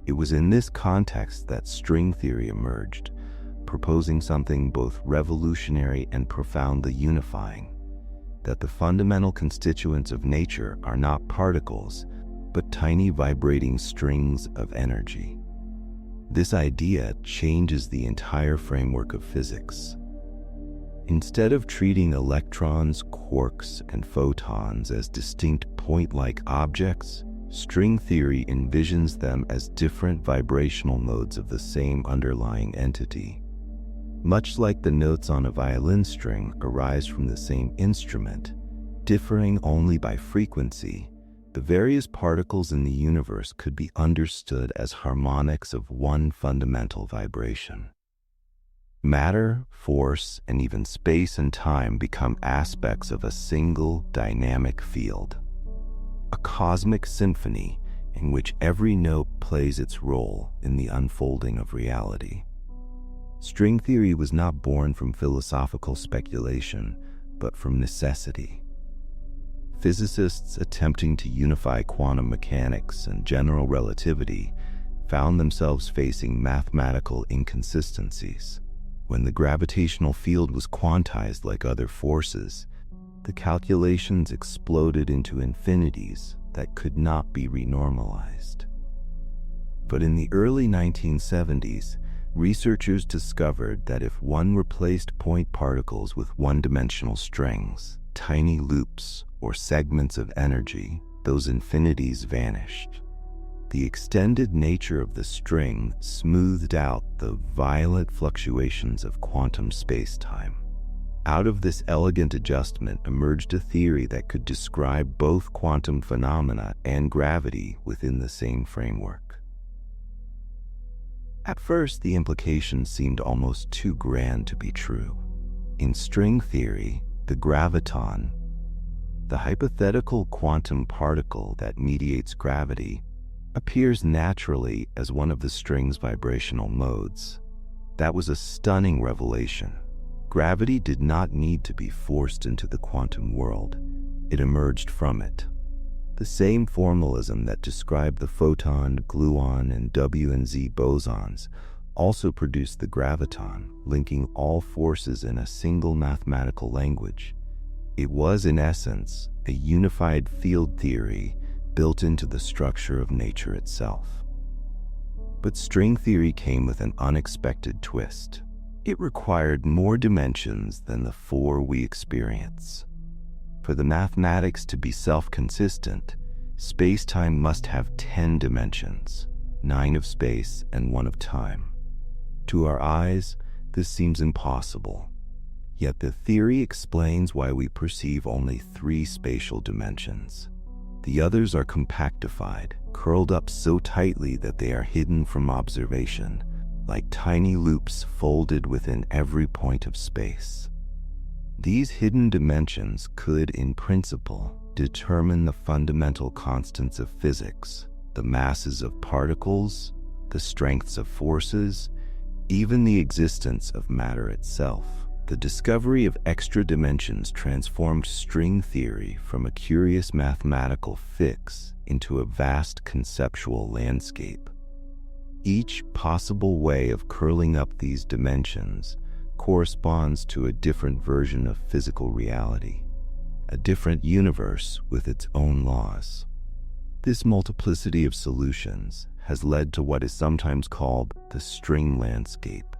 It was in this context that string theory emerged, proposing something both revolutionary and profoundly unifying: that the fundamental constituents of nature are not particles, but tiny vibrating strings of energy. This idea changes the entire framework of physics. Instead of treating electrons, quarks, and photons as distinct point-like objects, string theory envisions them as different vibrational modes of the same underlying entity. Much like the notes on a violin string arise from the same instrument, differing only by frequency, the various particles in the universe could be understood as harmonics of one fundamental vibration. Matter, force, and even space and time become aspects of a single dynamic field, a cosmic symphony in which every note plays its role in the unfolding of reality. String theory was not born from philosophical speculation, but from necessity. Physicists attempting to unify quantum mechanics and general relativity found themselves facing mathematical inconsistencies. When the gravitational field was quantized like other forces, the calculations exploded into infinities that could not be renormalized. But in the early 1970s, researchers discovered that if one replaced point particles with one-dimensional strings, tiny loops, or segments of energy, those infinities vanished. The extended nature of the string smoothed out the violent fluctuations of quantum space-time. Out of this elegant adjustment emerged a theory that could describe both quantum phenomena and gravity within the same framework. At first, the implications seemed almost too grand to be true. In string theory, the graviton, the hypothetical quantum particle that mediates gravity, appears naturally as one of the string's vibrational modes. That was a stunning revelation. Gravity did not need to be forced into the quantum world. It emerged from it. The same formalism that described the photon, gluon, and W and Z bosons also produced the graviton, linking all forces in a single mathematical language. It was, in essence, a unified field theory built into the structure of nature itself. But string theory came with an unexpected twist. It required more dimensions than the 4 we experience. For the mathematics to be self-consistent, space-time must have 10 dimensions, 9 of space and 1 of time. To our eyes, this seems impossible. Yet the theory explains why we perceive only 3 spatial dimensions. The others are compactified, curled up so tightly that they are hidden from observation, like tiny loops folded within every point of space. These hidden dimensions could, in principle, determine the fundamental constants of physics, the masses of particles, the strengths of forces, even the existence of matter itself. The discovery of extra dimensions transformed string theory from a curious mathematical fix into a vast conceptual landscape. Each possible way of curling up these dimensions corresponds to a different version of physical reality, a different universe with its own laws. This multiplicity of solutions has led to what is sometimes called the string landscape,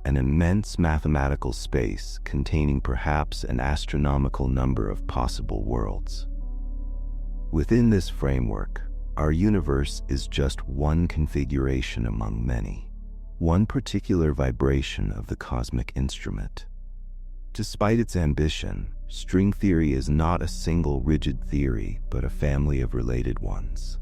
an immense mathematical space containing perhaps an astronomical number of possible worlds. Within this framework, our universe is just one configuration among many, one particular vibration of the cosmic instrument. Despite its ambition, string theory is not a single rigid theory, but a family of related ones.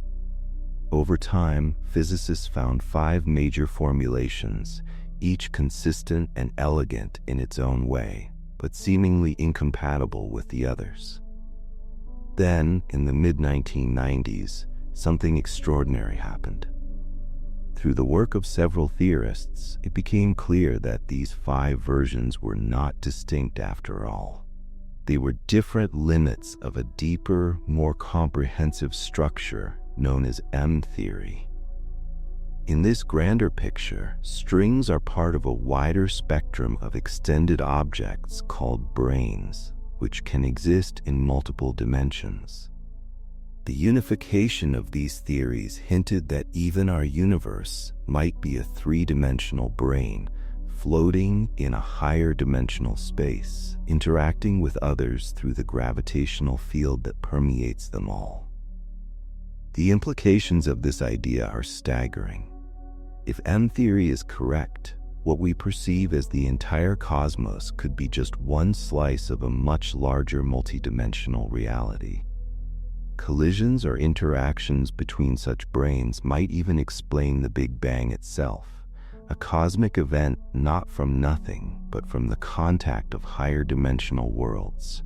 Over time, physicists found 5 major formulations, each consistent and elegant in its own way, but seemingly incompatible with the others. Then, in the mid-1990s, something extraordinary happened. Through the work of several theorists, it became clear that these 5 versions were not distinct after all. They were different limits of a deeper, more comprehensive structure known as M-theory. In this grander picture, strings are part of a wider spectrum of extended objects called branes, which can exist in multiple dimensions. The unification of these theories hinted that even our universe might be a 3-dimensional brane, floating in a higher dimensional space, interacting with others through the gravitational field that permeates them all. The implications of this idea are staggering. If M-theory is correct, what we perceive as the entire cosmos could be just one slice of a much larger multidimensional reality. Collisions or interactions between such branes might even explain the Big Bang itself, a cosmic event not from nothing, but from the contact of higher dimensional worlds.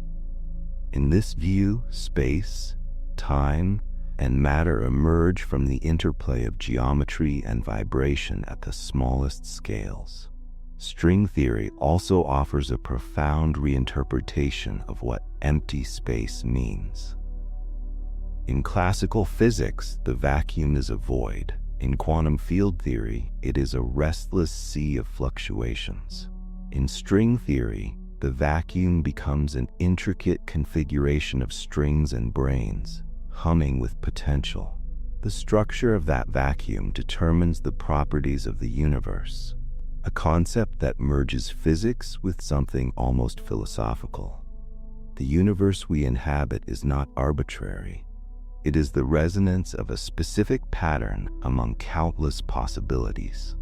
In this view, space, time, and matter emerge from the interplay of geometry and vibration at the smallest scales. String theory also offers a profound reinterpretation of what empty space means. In classical physics, the vacuum is a void. In quantum field theory, it is a restless sea of fluctuations. In string theory, the vacuum becomes an intricate configuration of strings and branes, humming with potential. The structure of that vacuum determines the properties of the universe, a concept that merges physics with something almost philosophical. The universe we inhabit is not arbitrary. It is the resonance of a specific pattern among countless possibilities.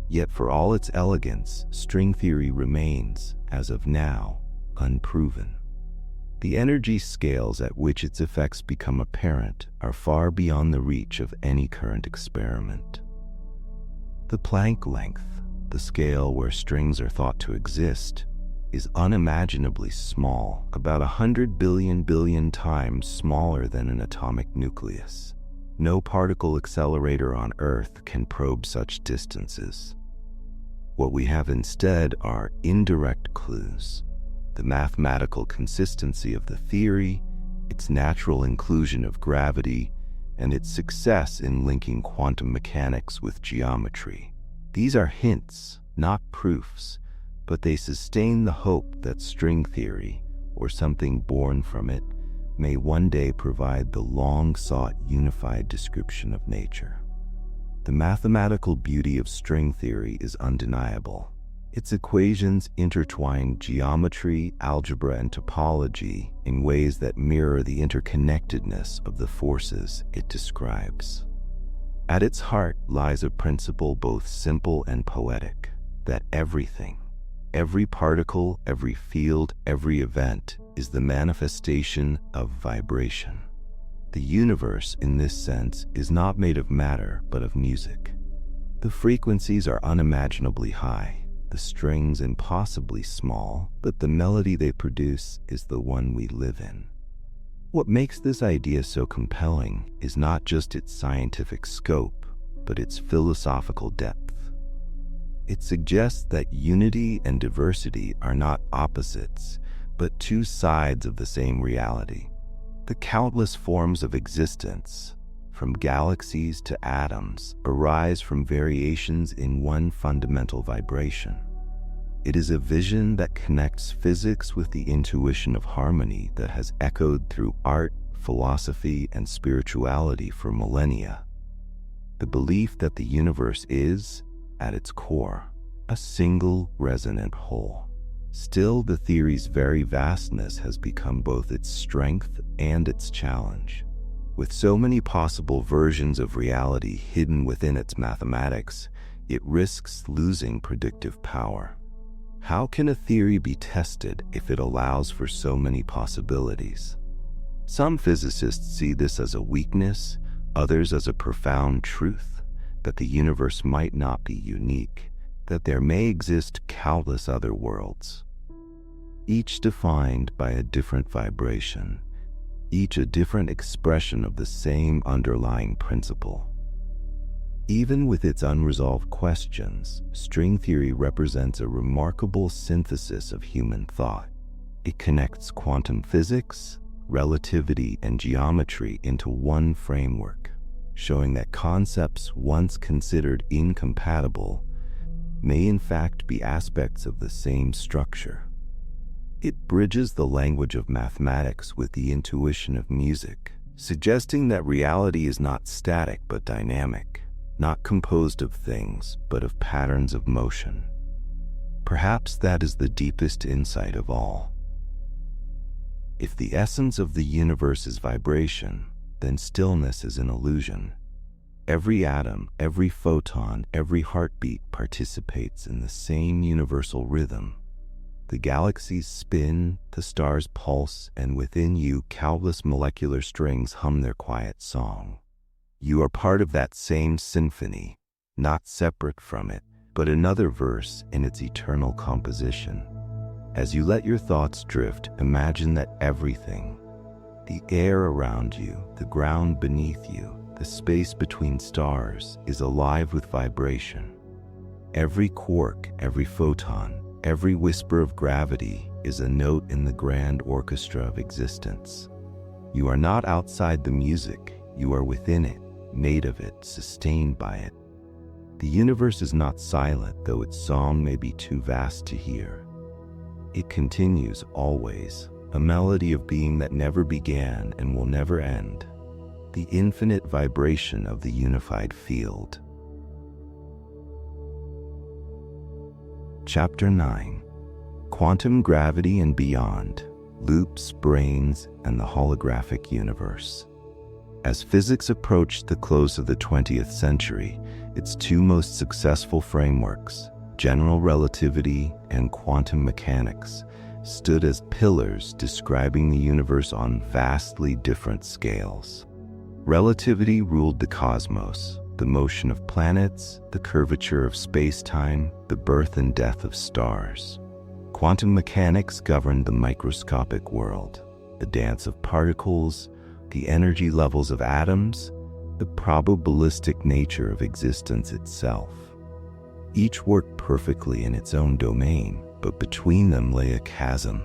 Yet for all its elegance, string theory remains, as of now, unproven. The energy scales at which its effects become apparent are far beyond the reach of any current experiment. The Planck length, the scale where strings are thought to exist, is unimaginably small, about 100 billion times smaller than an atomic nucleus. No particle accelerator on Earth can probe such distances. What we have instead are indirect clues: the mathematical consistency of the theory, its natural inclusion of gravity, and its success in linking quantum mechanics with geometry. These are hints, not proofs, but they sustain the hope that string theory, or something born from it, may one day provide the long-sought unified description of nature. The mathematical beauty of string theory is undeniable. Its equations intertwine geometry, algebra, and topology in ways that mirror the interconnectedness of the forces it describes. At its heart lies a principle both simple and poetic, that everything, every particle, every field, every event is the manifestation of vibration. The universe, in this sense, is not made of matter, but of music. The frequencies are unimaginably high, the strings impossibly small, but the melody they produce is the one we live in. What makes this idea so compelling is not just its scientific scope, but its philosophical depth. It suggests that unity and diversity are not opposites, but two sides of the same reality. The countless forms of existence, from galaxies to atoms, arise from variations in one fundamental vibration. It is a vision that connects physics with the intuition of harmony that has echoed through art, philosophy, and spirituality for millennia. The belief that the universe is, at its core, a single resonant whole. Still, the theory's very vastness has become both its strength and its challenge. With so many possible versions of reality hidden within its mathematics, it risks losing predictive power. How can a theory be tested if it allows for so many possibilities? Some physicists see this as a weakness, others as a profound truth, that the universe might not be unique, that there may exist countless other worlds, each defined by a different vibration, each a different expression of the same underlying principle. Even with its unresolved questions, string theory represents a remarkable synthesis of human thought. It connects quantum physics, relativity, and geometry into one framework, showing that concepts once considered incompatible may in fact be aspects of the same structure. It bridges the language of mathematics with the intuition of music, suggesting that reality is not static but dynamic, not composed of things but of patterns of motion. Perhaps that is the deepest insight of all. If the essence of the universe is vibration, then stillness is an illusion. Every atom, every photon, every heartbeat participates in the same universal rhythm. The galaxies spin, the stars pulse, and within you countless molecular strings hum their quiet song. You are part of that same symphony, not separate from it, but another verse in its eternal composition. As you let your thoughts drift, imagine that everything, the air around you, the ground beneath you, the space between stars, is alive with vibration. Every quark, every photon, every whisper of gravity is a note in the grand orchestra of existence. You are not outside the music, you are within it, made of it, sustained by it. The universe is not silent, though its song may be too vast to hear. It continues always, a melody of being that never began and will never end, the infinite vibration of the unified field. Chapter 9. Quantum Gravity and Beyond, Loops, Branes, and the Holographic Universe. As physics approached the close of the 20th century, its two most successful frameworks, general relativity and quantum mechanics, stood as pillars describing the universe on vastly different scales. Relativity ruled the cosmos, the motion of planets, the curvature of space-time, the birth and death of stars. Quantum mechanics governed the microscopic world, the dance of particles, the energy levels of atoms, the probabilistic nature of existence itself. Each worked perfectly in its own domain, but between them lay a chasm.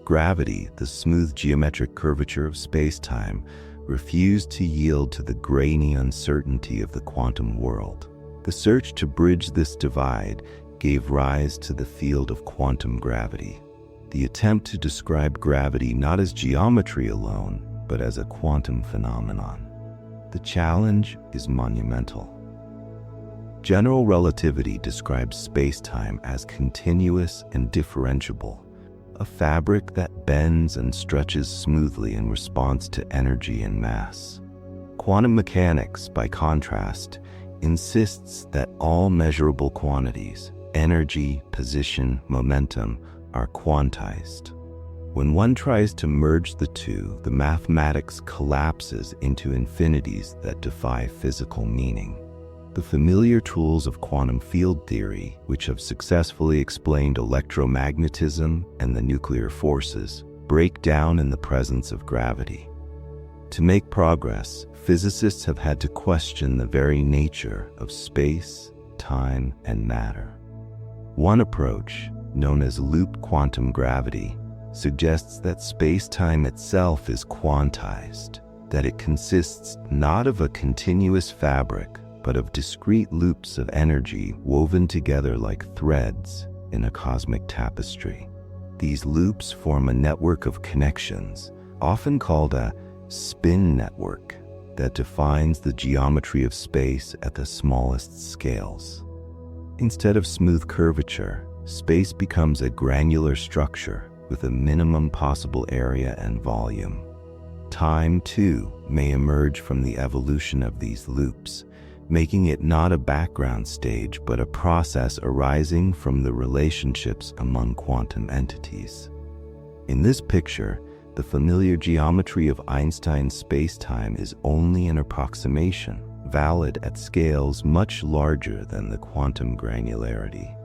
Gravity, the smooth geometric curvature of space-time, refused to yield to the grainy uncertainty of the quantum world. The search to bridge this divide gave rise to the field of quantum gravity, the attempt to describe gravity not as geometry alone, but as a quantum phenomenon. The challenge is monumental. General relativity describes space-time as continuous and differentiable, a fabric that bends and stretches smoothly in response to energy and mass. Quantum mechanics, by contrast, insists that all measurable quantities, energy, position, momentum, are quantized. When one tries to merge the two, the mathematics collapses into infinities that defy physical meaning. The familiar tools of quantum field theory, which have successfully explained electromagnetism and the nuclear forces, break down in the presence of gravity. To make progress, physicists have had to question the very nature of space, time, and matter. One approach, known as loop quantum gravity, suggests that space-time itself is quantized, that it consists not of a continuous fabric, but of discrete loops of energy woven together like threads in a cosmic tapestry. These loops form a network of connections, often called a spin network, that defines the geometry of space at the smallest scales. Instead of smooth curvature, space becomes a granular structure with a minimum possible area and volume. Time, too, may emerge from the evolution of these loops, making it not a background stage but a process arising from the relationships among quantum entities. In this picture, the familiar geometry of Einstein's spacetime is only an approximation, valid at scales much larger than the quantum granularity.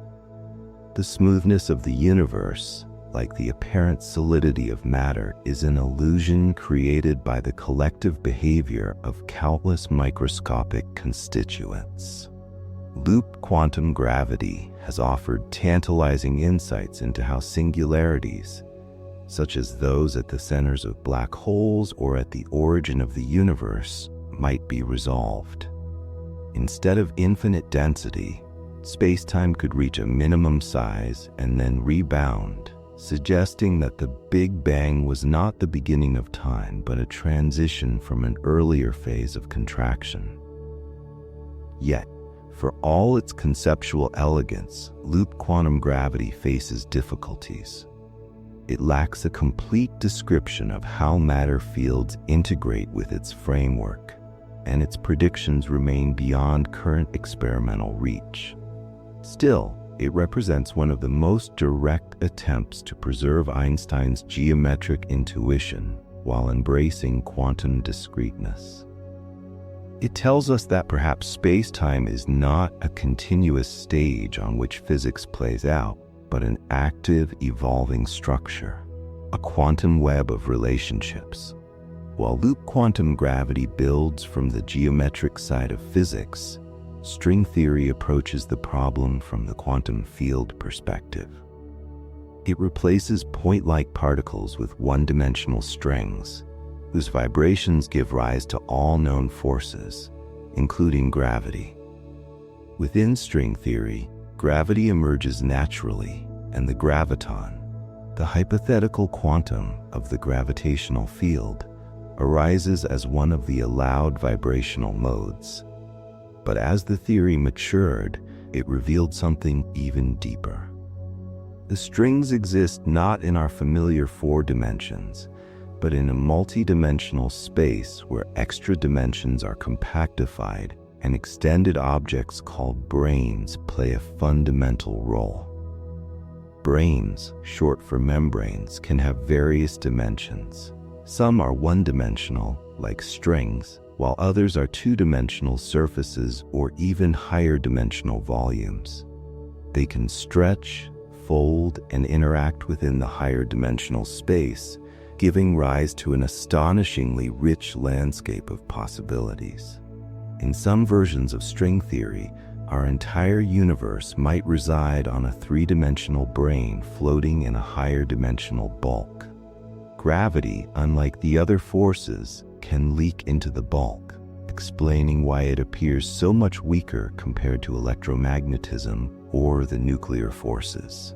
The smoothness of the universe, like the apparent solidity of matter, is an illusion created by the collective behavior of countless microscopic constituents. Loop quantum gravity has offered tantalizing insights into how singularities, such as those at the centers of black holes or at the origin of the universe, might be resolved. Instead of infinite density, space-time could reach a minimum size and then rebound, suggesting that the Big Bang was not the beginning of time, but a transition from an earlier phase of contraction. Yet, for all its conceptual elegance, loop quantum gravity faces difficulties. It lacks a complete description of how matter fields integrate with its framework, and its predictions remain beyond current experimental reach. Still, it represents one of the most direct attempts to preserve Einstein's geometric intuition while embracing quantum discreteness. It tells us that perhaps space-time is not a continuous stage on which physics plays out, but an active, evolving structure, a quantum web of relationships. While loop quantum gravity builds from the geometric side of physics, string theory approaches the problem from the quantum field perspective. It replaces point-like particles with one-dimensional strings, whose vibrations give rise to all known forces, including gravity. Within string theory, gravity emerges naturally, and the graviton, the hypothetical quantum of the gravitational field, arises as one of the allowed vibrational modes. But as the theory matured, it revealed something even deeper. The strings exist not in our familiar four dimensions, but in a multi-dimensional space where extra dimensions are compactified and extended objects called branes play a fundamental role. Branes, short for membranes, can have various dimensions. Some are one-dimensional, like strings, while others are two-dimensional surfaces or even higher-dimensional volumes. They can stretch, fold, and interact within the higher-dimensional space, giving rise to an astonishingly rich landscape of possibilities. In some versions of string theory, our entire universe might reside on a three-dimensional brane floating in a higher-dimensional bulk. Gravity, unlike the other forces, can leak into the bulk, explaining why it appears so much weaker compared to electromagnetism or the nuclear forces.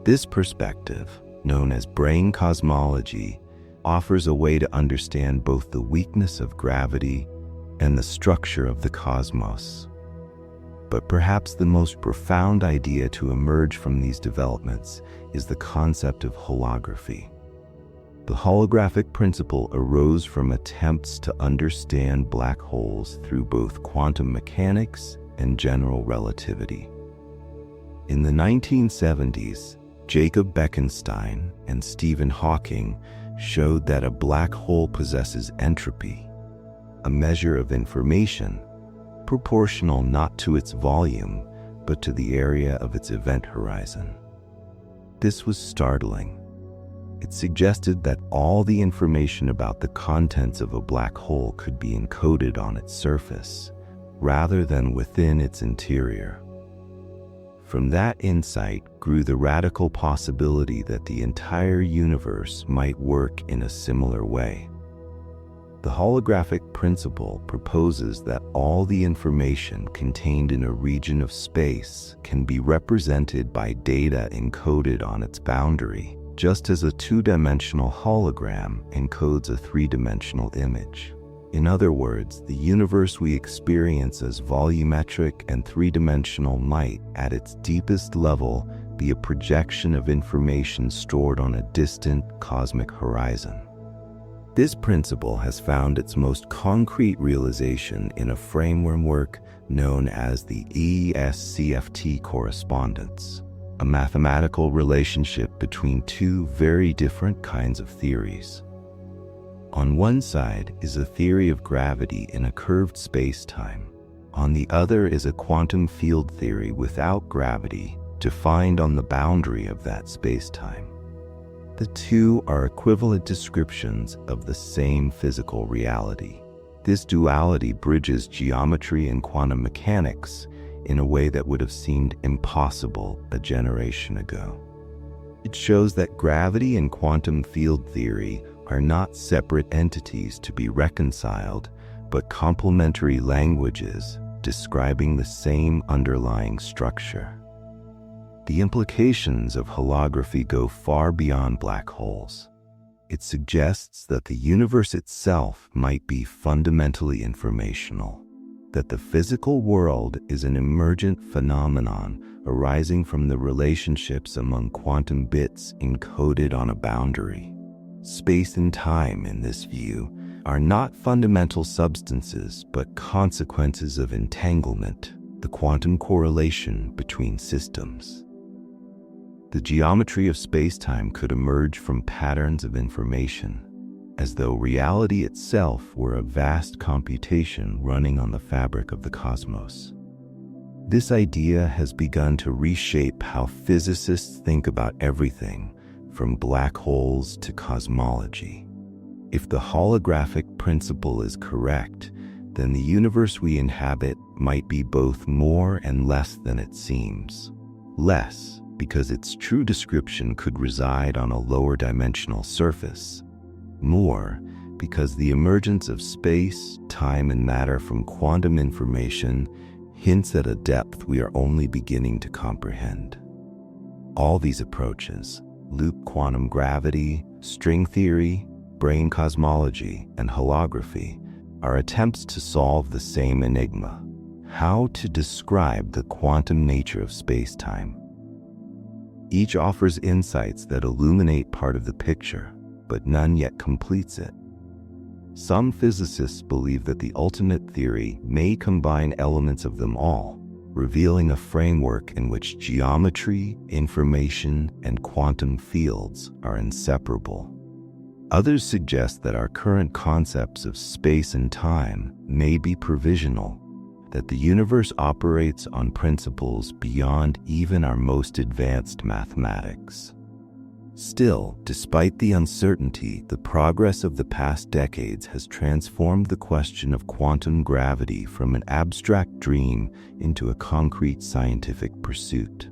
This perspective, known as brain cosmology, offers a way to understand both the weakness of gravity and the structure of the cosmos. But perhaps the most profound idea to emerge from these developments is the concept of holography. The holographic principle arose from attempts to understand black holes through both quantum mechanics and general relativity. In the 1970s, Jacob Bekenstein and Stephen Hawking showed that a black hole possesses entropy, a measure of information proportional not to its volume, but to the area of its event horizon. This was startling. It suggested that all the information about the contents of a black hole could be encoded on its surface, rather than within its interior. From that insight grew the radical possibility that the entire universe might work in a similar way. The holographic principle proposes that all the information contained in a region of space can be represented by data encoded on its boundary, just as a two-dimensional hologram encodes a three-dimensional image. In other words, the universe we experience as volumetric and three-dimensional might, at its deepest level, be a projection of information stored on a distant cosmic horizon. This principle has found its most concrete realization in a framework known as the ES-CFT correspondence, a mathematical relationship between two very different kinds of theories. On one side is a theory of gravity in a curved space-time. On the other is a quantum field theory without gravity, defined on the boundary of that space-time. The two are equivalent descriptions of the same physical reality. This duality bridges geometry and quantum mechanics in a way that would have seemed impossible a generation ago. It shows that gravity and quantum field theory are not separate entities to be reconciled, but complementary languages describing the same underlying structure. The implications of holography go far beyond black holes. It suggests that the universe itself might be fundamentally informational, that the physical world is an emergent phenomenon arising from the relationships among quantum bits encoded on a boundary. Space and time, in this view, are not fundamental substances but consequences of entanglement, the quantum correlation between systems. The geometry of space-time could emerge from patterns of information, as though reality itself were a vast computation running on the fabric of the cosmos. This idea has begun to reshape how physicists think about everything, from black holes to cosmology. If the holographic principle is correct, then the universe we inhabit might be both more and less than it seems. Less, because its true description could reside on a lower dimensional surface. More, because the emergence of space, time, and matter from quantum information hints at a depth we are only beginning to comprehend. All these approaches, loop quantum gravity, string theory, brain cosmology, and holography, are attempts to solve the same enigma: how to describe the quantum nature of space-time. Each offers insights that illuminate part of the picture, but none yet completes it. Some physicists believe that the ultimate theory may combine elements of them all, revealing a framework in which geometry, information, and quantum fields are inseparable. Others suggest that our current concepts of space and time may be provisional, that the universe operates on principles beyond even our most advanced mathematics. Still, despite the uncertainty, the progress of the past decades has transformed the question of quantum gravity from an abstract dream into a concrete scientific pursuit.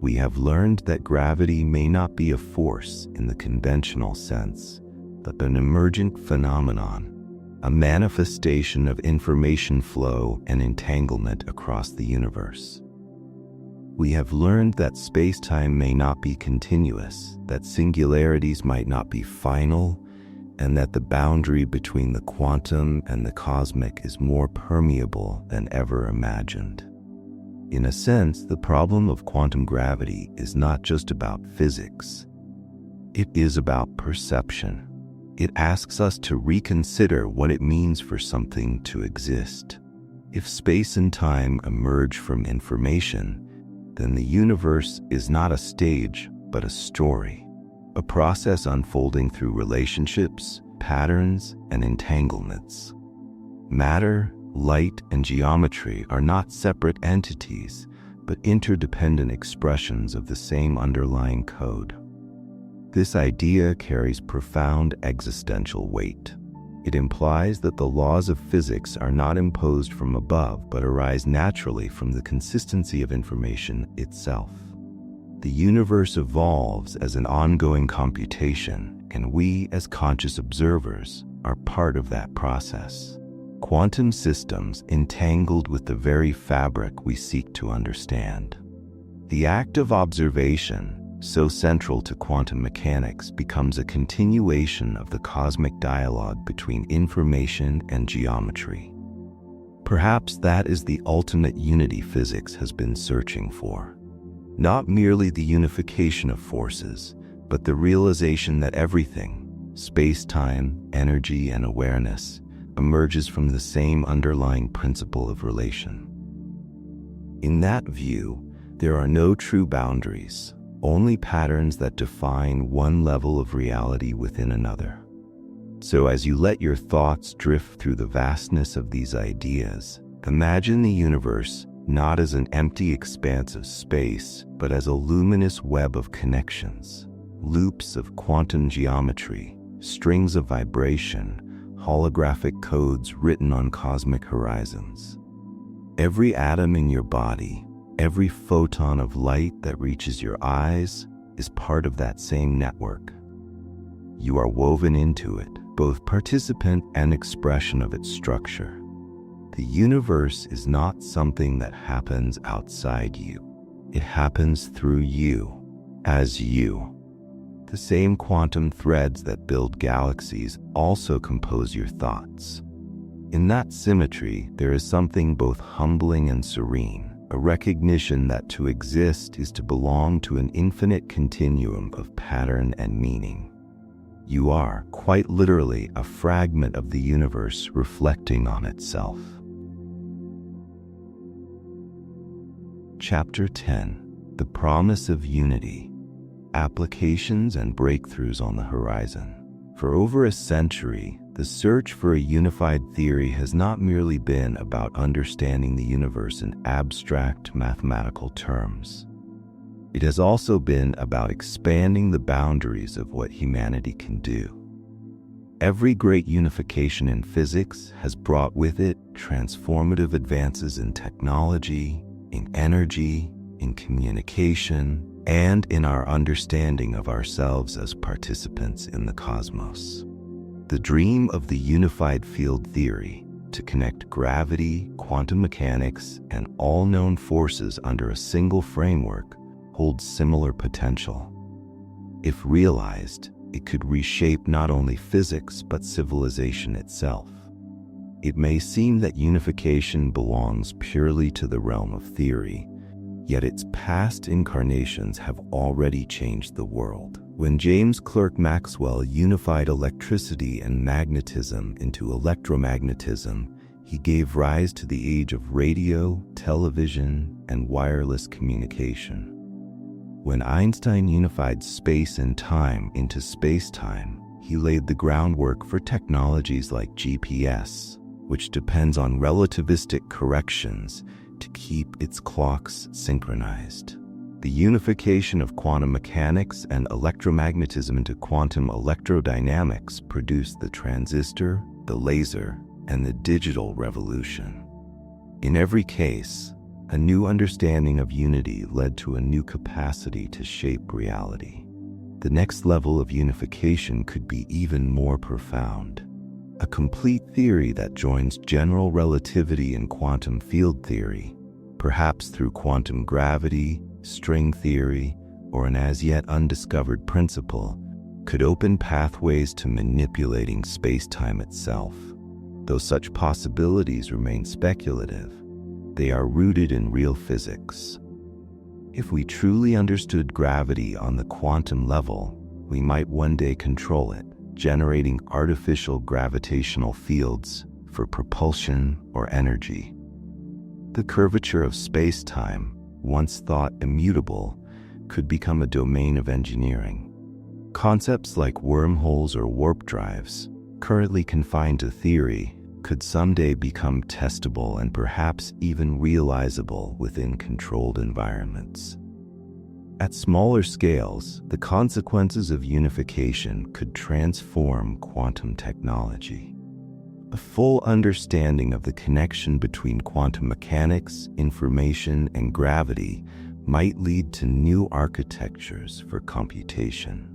We have learned that gravity may not be a force in the conventional sense, but an emergent phenomenon, a manifestation of information flow and entanglement across the universe. We have learned that space-time may not be continuous, that singularities might not be final, and that the boundary between the quantum and the cosmic is more permeable than ever imagined. In a sense, the problem of quantum gravity is not just about physics. It is about perception. It asks us to reconsider what it means for something to exist. If space and time emerge from information, then the universe is not a stage, but a story, a process unfolding through relationships, patterns, and entanglements. Matter, light, and geometry are not separate entities, but interdependent expressions of the same underlying code. This idea carries profound existential weight. It implies that the laws of physics are not imposed from above, but arise naturally from the consistency of information itself. The universe evolves as an ongoing computation, and we, as conscious observers, are part of that process. Quantum systems entangled with the very fabric we seek to understand. The act of observation, so central to quantum mechanics, becomes a continuation of the cosmic dialogue between information and geometry. Perhaps that is the ultimate unity physics has been searching for. Not merely the unification of forces, but the realization that everything, space-time, energy, and awareness, emerges from the same underlying principle of relation. In that view, there are no true boundaries, only patterns that define one level of reality within another. So as you let your thoughts drift through the vastness of these ideas, imagine the universe not as an empty expanse of space, but as a luminous web of connections, loops of quantum geometry, strings of vibration, holographic codes written on cosmic horizons. Every atom in your body, every photon of light that reaches your eyes is part of that same network. You are woven into it, both participant and expression of its structure. The universe is not something that happens outside you. It happens through you, as you. The same quantum threads that build galaxies also compose your thoughts. In that symmetry, there is something both humbling and serene, a recognition that to exist is to belong to an infinite continuum of pattern and meaning. You are, quite literally, a fragment of the universe reflecting on itself. Chapter 10: The Promise of Unity. Applications and breakthroughs on the horizon. For over a century, the search for a unified theory has not merely been about understanding the universe in abstract mathematical terms. It has also been about expanding the boundaries of what humanity can do. Every great unification in physics has brought with it transformative advances in technology, in energy, in communication, and in our understanding of ourselves as participants in the cosmos. The dream of the unified field theory, to connect gravity, quantum mechanics, and all known forces under a single framework, holds similar potential. If realized, it could reshape not only physics but civilization itself. It may seem that unification belongs purely to the realm of theory, yet its past incarnations have already changed the world. When James Clerk Maxwell unified electricity and magnetism into electromagnetism, he gave rise to the age of radio, television, and wireless communication. When Einstein unified space and time into space-time, he laid the groundwork for technologies like GPS, which depends on relativistic corrections to keep its clocks synchronized. The unification of quantum mechanics and electromagnetism into quantum electrodynamics produced the transistor, the laser, and the digital revolution. In every case, a new understanding of unity led to a new capacity to shape reality. The next level of unification could be even more profound. a complete theory that joins general relativity and quantum field theory, perhaps through quantum gravity, string theory, or an as-yet undiscovered principle, could open pathways to manipulating space-time itself. Though such possibilities remain speculative, they are rooted in real physics. If we truly understood gravity on the quantum level, we might one day control it, generating artificial gravitational fields for propulsion or energy. The curvature of space-time, once thought immutable, could become a domain of engineering. Concepts like wormholes or warp drives, currently confined to theory, could someday become testable and perhaps even realizable within controlled environments. At smaller scales, the consequences of unification could transform quantum technology. A full understanding of the connection between quantum mechanics, information, and gravity might lead to new architectures for computation.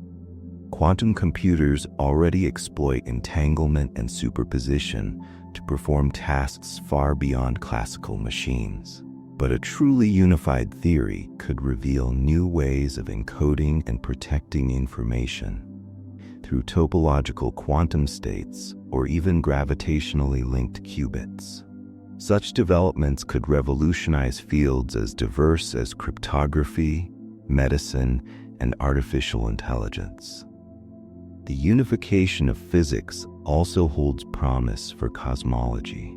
Quantum computers already exploit entanglement and superposition to perform tasks far beyond classical machines. But a truly unified theory could reveal new ways of encoding and protecting information through topological quantum states or even gravitationally linked qubits. Such developments could revolutionize fields as diverse as cryptography, medicine, and artificial intelligence. The unification of physics also holds promise for cosmology.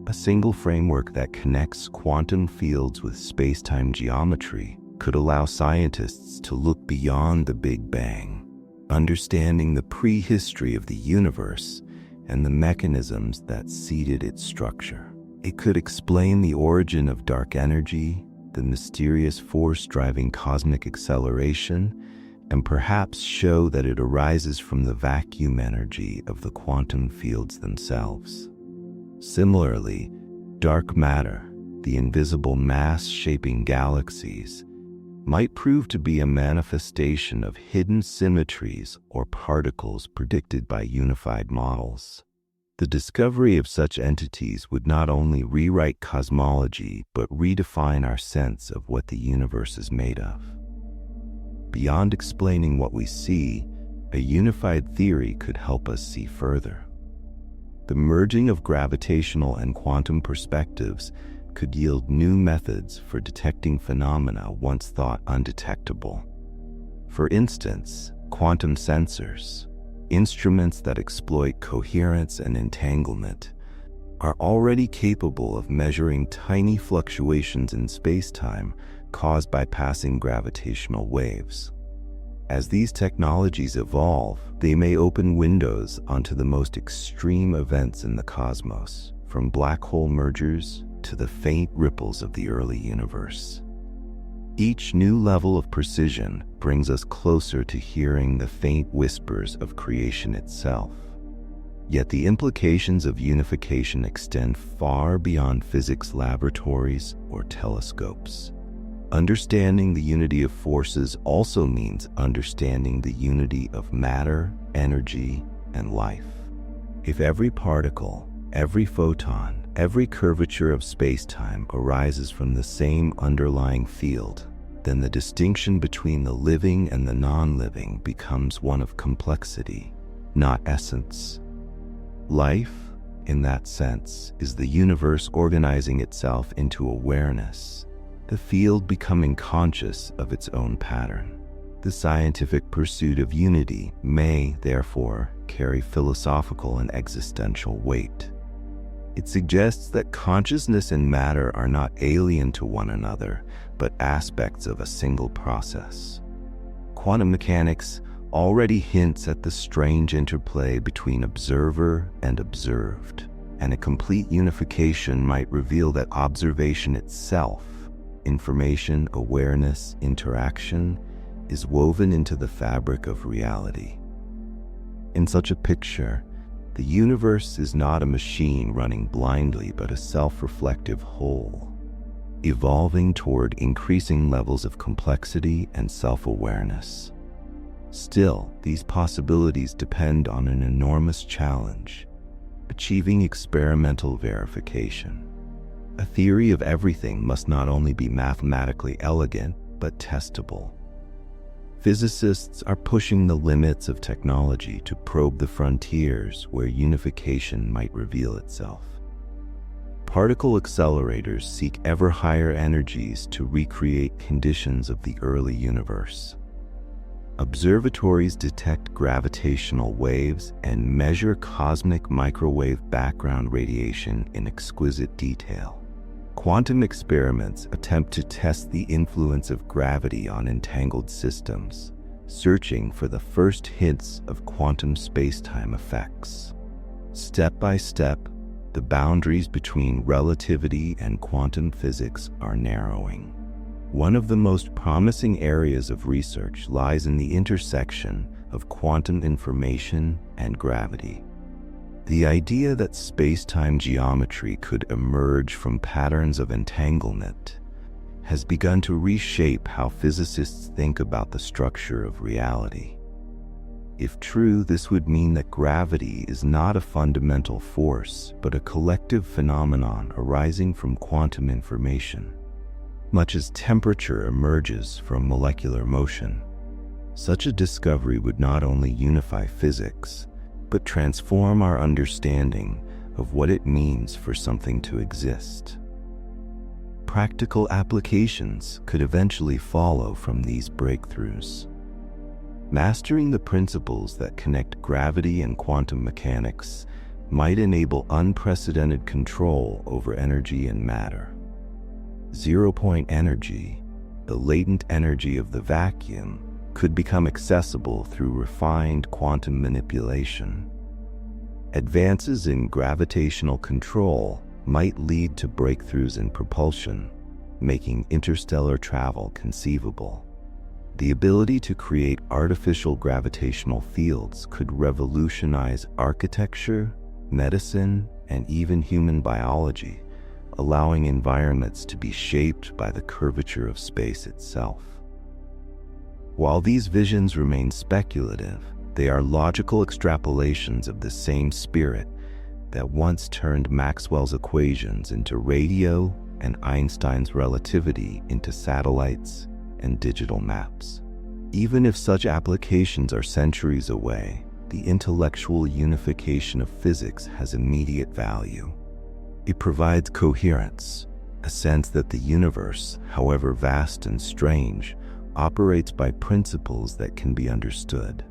A single framework that connects quantum fields with space-time geometry could allow scientists to look beyond the Big Bang, understanding the prehistory of the universe and the mechanisms that seeded its structure. It could explain the origin of dark energy, the mysterious force driving cosmic acceleration, and perhaps show that it arises from the vacuum energy of the quantum fields themselves. Similarly, dark matter, the invisible mass shaping galaxies, might prove to be a manifestation of hidden symmetries or particles predicted by unified models. The discovery of such entities would not only rewrite cosmology but redefine our sense of what the universe is made of. Beyond explaining what we see, a unified theory could help us see further. The merging of gravitational and quantum perspectives could yield new methods for detecting phenomena once thought undetectable. For instance, quantum sensors, instruments that exploit coherence and entanglement, are already capable of measuring tiny fluctuations in space-time caused by passing gravitational waves. As these technologies evolve, they may open windows onto the most extreme events in the cosmos, from black hole mergers to the faint ripples of the early universe. Each new level of precision brings us closer to hearing the faint whispers of creation itself. Yet the implications of unification extend far beyond physics laboratories or telescopes. Understanding the unity of forces also means understanding the unity of matter, energy, and life. If every particle, every photon, every curvature of space-time arises from the same underlying field, then the distinction between the living and the non-living becomes one of complexity, not essence. Life, in that sense, is the universe organizing itself into awareness, the field becoming conscious of its own pattern. The scientific pursuit of unity may, therefore, carry philosophical and existential weight. It suggests that consciousness and matter are not alien to one another, but aspects of a single process. Quantum mechanics already hints at the strange interplay between observer and observed, and a complete unification might reveal that observation itself, information, awareness, interaction, is woven into the fabric of reality. In such a picture, the universe is not a machine running blindly but a self-reflective whole, evolving toward increasing levels of complexity and self-awareness. Still, these possibilities depend on an enormous challenge: achieving experimental verification. A theory of everything must not only be mathematically elegant, but testable. Physicists are pushing the limits of technology to probe the frontiers where unification might reveal itself. Particle accelerators seek ever higher energies to recreate conditions of the early universe. Observatories detect gravitational waves and measure cosmic microwave background radiation in exquisite detail. Quantum experiments attempt to test the influence of gravity on entangled systems, searching for the first hints of quantum spacetime effects. Step by step, the boundaries between relativity and quantum physics are narrowing. One of the most promising areas of research lies in the intersection of quantum information and gravity. The idea that space-time geometry could emerge from patterns of entanglement has begun to reshape how physicists think about the structure of reality. If true, this would mean that gravity is not a fundamental force, but a collective phenomenon arising from quantum information, much as temperature emerges from molecular motion. Such a discovery would not only unify physics, but transform our understanding of what it means for something to exist. Practical applications could eventually follow from these breakthroughs. Mastering the principles that connect gravity and quantum mechanics might enable unprecedented control over energy and matter. Zero-point energy, the latent energy of the vacuum, could become accessible through refined quantum manipulation. Advances in gravitational control might lead to breakthroughs in propulsion, making interstellar travel conceivable. The ability to create artificial gravitational fields could revolutionize architecture, medicine, and even human biology, allowing environments to be shaped by the curvature of space itself. While these visions remain speculative, they are logical extrapolations of the same spirit that once turned Maxwell's equations into radio and Einstein's relativity into satellites and digital maps. Even if such applications are centuries away, the intellectual unification of physics has immediate value. It provides coherence, a sense that the universe, however vast and strange, operates by principles that can be understood.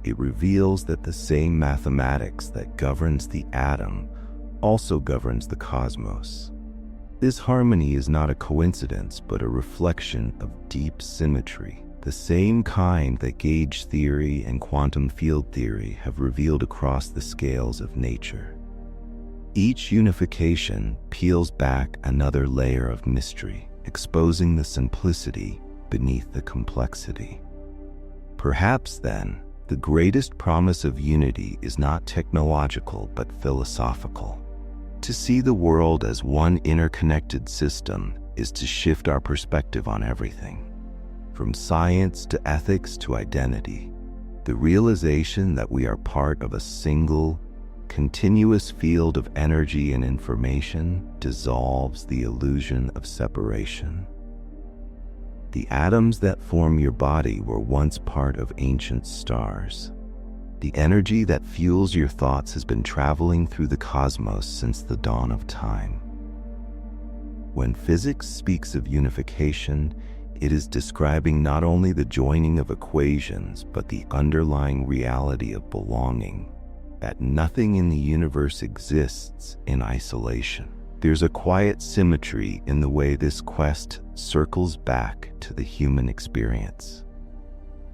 It reveals that the same mathematics that governs the atom also governs the cosmos. This harmony is not a coincidence, but a reflection of deep symmetry, the same kind that gauge theory and quantum field theory have revealed across the scales of nature. Each unification peels back another layer of mystery, exposing the simplicity beneath the complexity. Perhaps, then, the greatest promise of unity is not technological but philosophical. To see the world as one interconnected system is to shift our perspective on everything, from science to ethics to identity. The realization that we are part of a single, continuous field of energy and information dissolves the illusion of separation. The atoms that form your body were once part of ancient stars. The energy that fuels your thoughts has been traveling through the cosmos since the dawn of time. When physics speaks of unification, it is describing not only the joining of equations, but the underlying reality of belonging, that nothing in the universe exists in isolation. There's a quiet symmetry in the way this quest circles back to the human experience.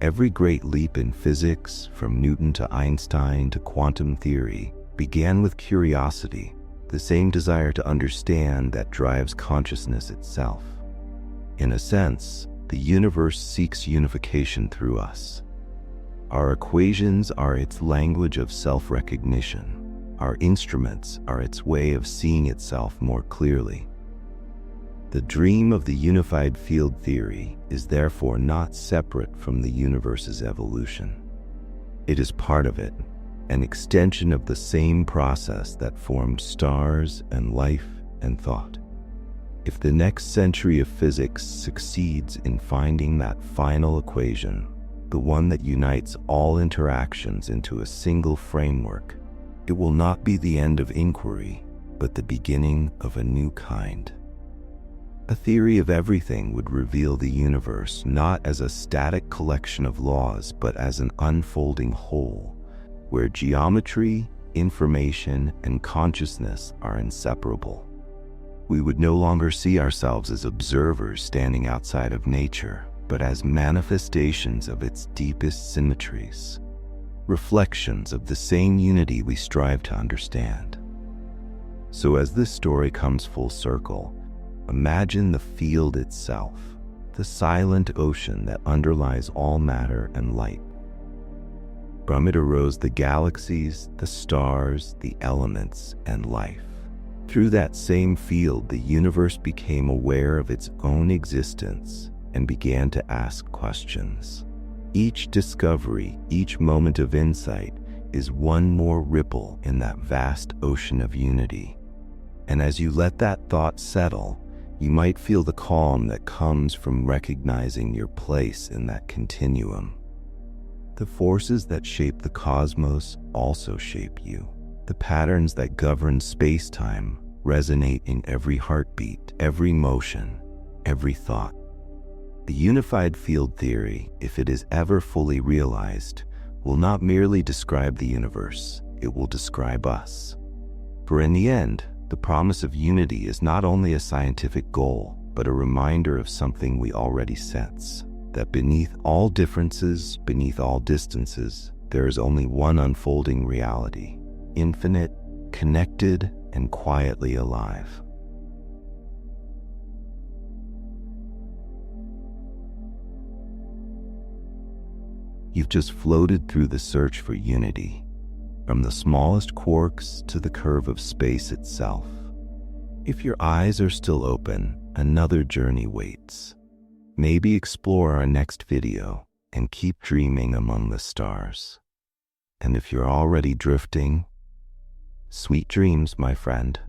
Every great leap in physics, from Newton to Einstein to quantum theory, began with curiosity, the same desire to understand that drives consciousness itself. In a sense, the universe seeks unification through us. Our equations are its language of self-recognition. Our instruments are its way of seeing itself more clearly. The dream of the unified field theory is therefore not separate from the universe's evolution. It is part of it, an extension of the same process that formed stars and life and thought. If the next century of physics succeeds in finding that final equation, the one that unites all interactions into a single framework, it will not be the end of inquiry, but the beginning of a new kind. A theory of everything would reveal the universe not as a static collection of laws, but as an unfolding whole, where geometry, information, and consciousness are inseparable. We would no longer see ourselves as observers standing outside of nature, but as manifestations of its deepest symmetries, reflections of the same unity we strive to understand. So as this story comes full circle, imagine the field itself, the silent ocean that underlies all matter and light. From it arose the galaxies, the stars, the elements, and life. Through that same field, the universe became aware of its own existence and began to ask questions. Each discovery, each moment of insight is one more ripple in that vast ocean of unity. And as you let that thought settle, you might feel the calm that comes from recognizing your place in that continuum. The forces that shape the cosmos also shape you. The patterns that govern space-time resonate in every heartbeat, every motion, every thought. The unified field theory, if it is ever fully realized, will not merely describe the universe, it will describe us. For in the end, the promise of unity is not only a scientific goal, but a reminder of something we already sense, that beneath all differences, beneath all distances, there is only one unfolding reality, infinite, connected, and quietly alive. You've just floated through the search for unity, from the smallest quarks to the curve of space itself. If your eyes are still open, another journey waits. Maybe explore our next video and keep dreaming among the stars. And if you're already drifting, sweet dreams, my friend.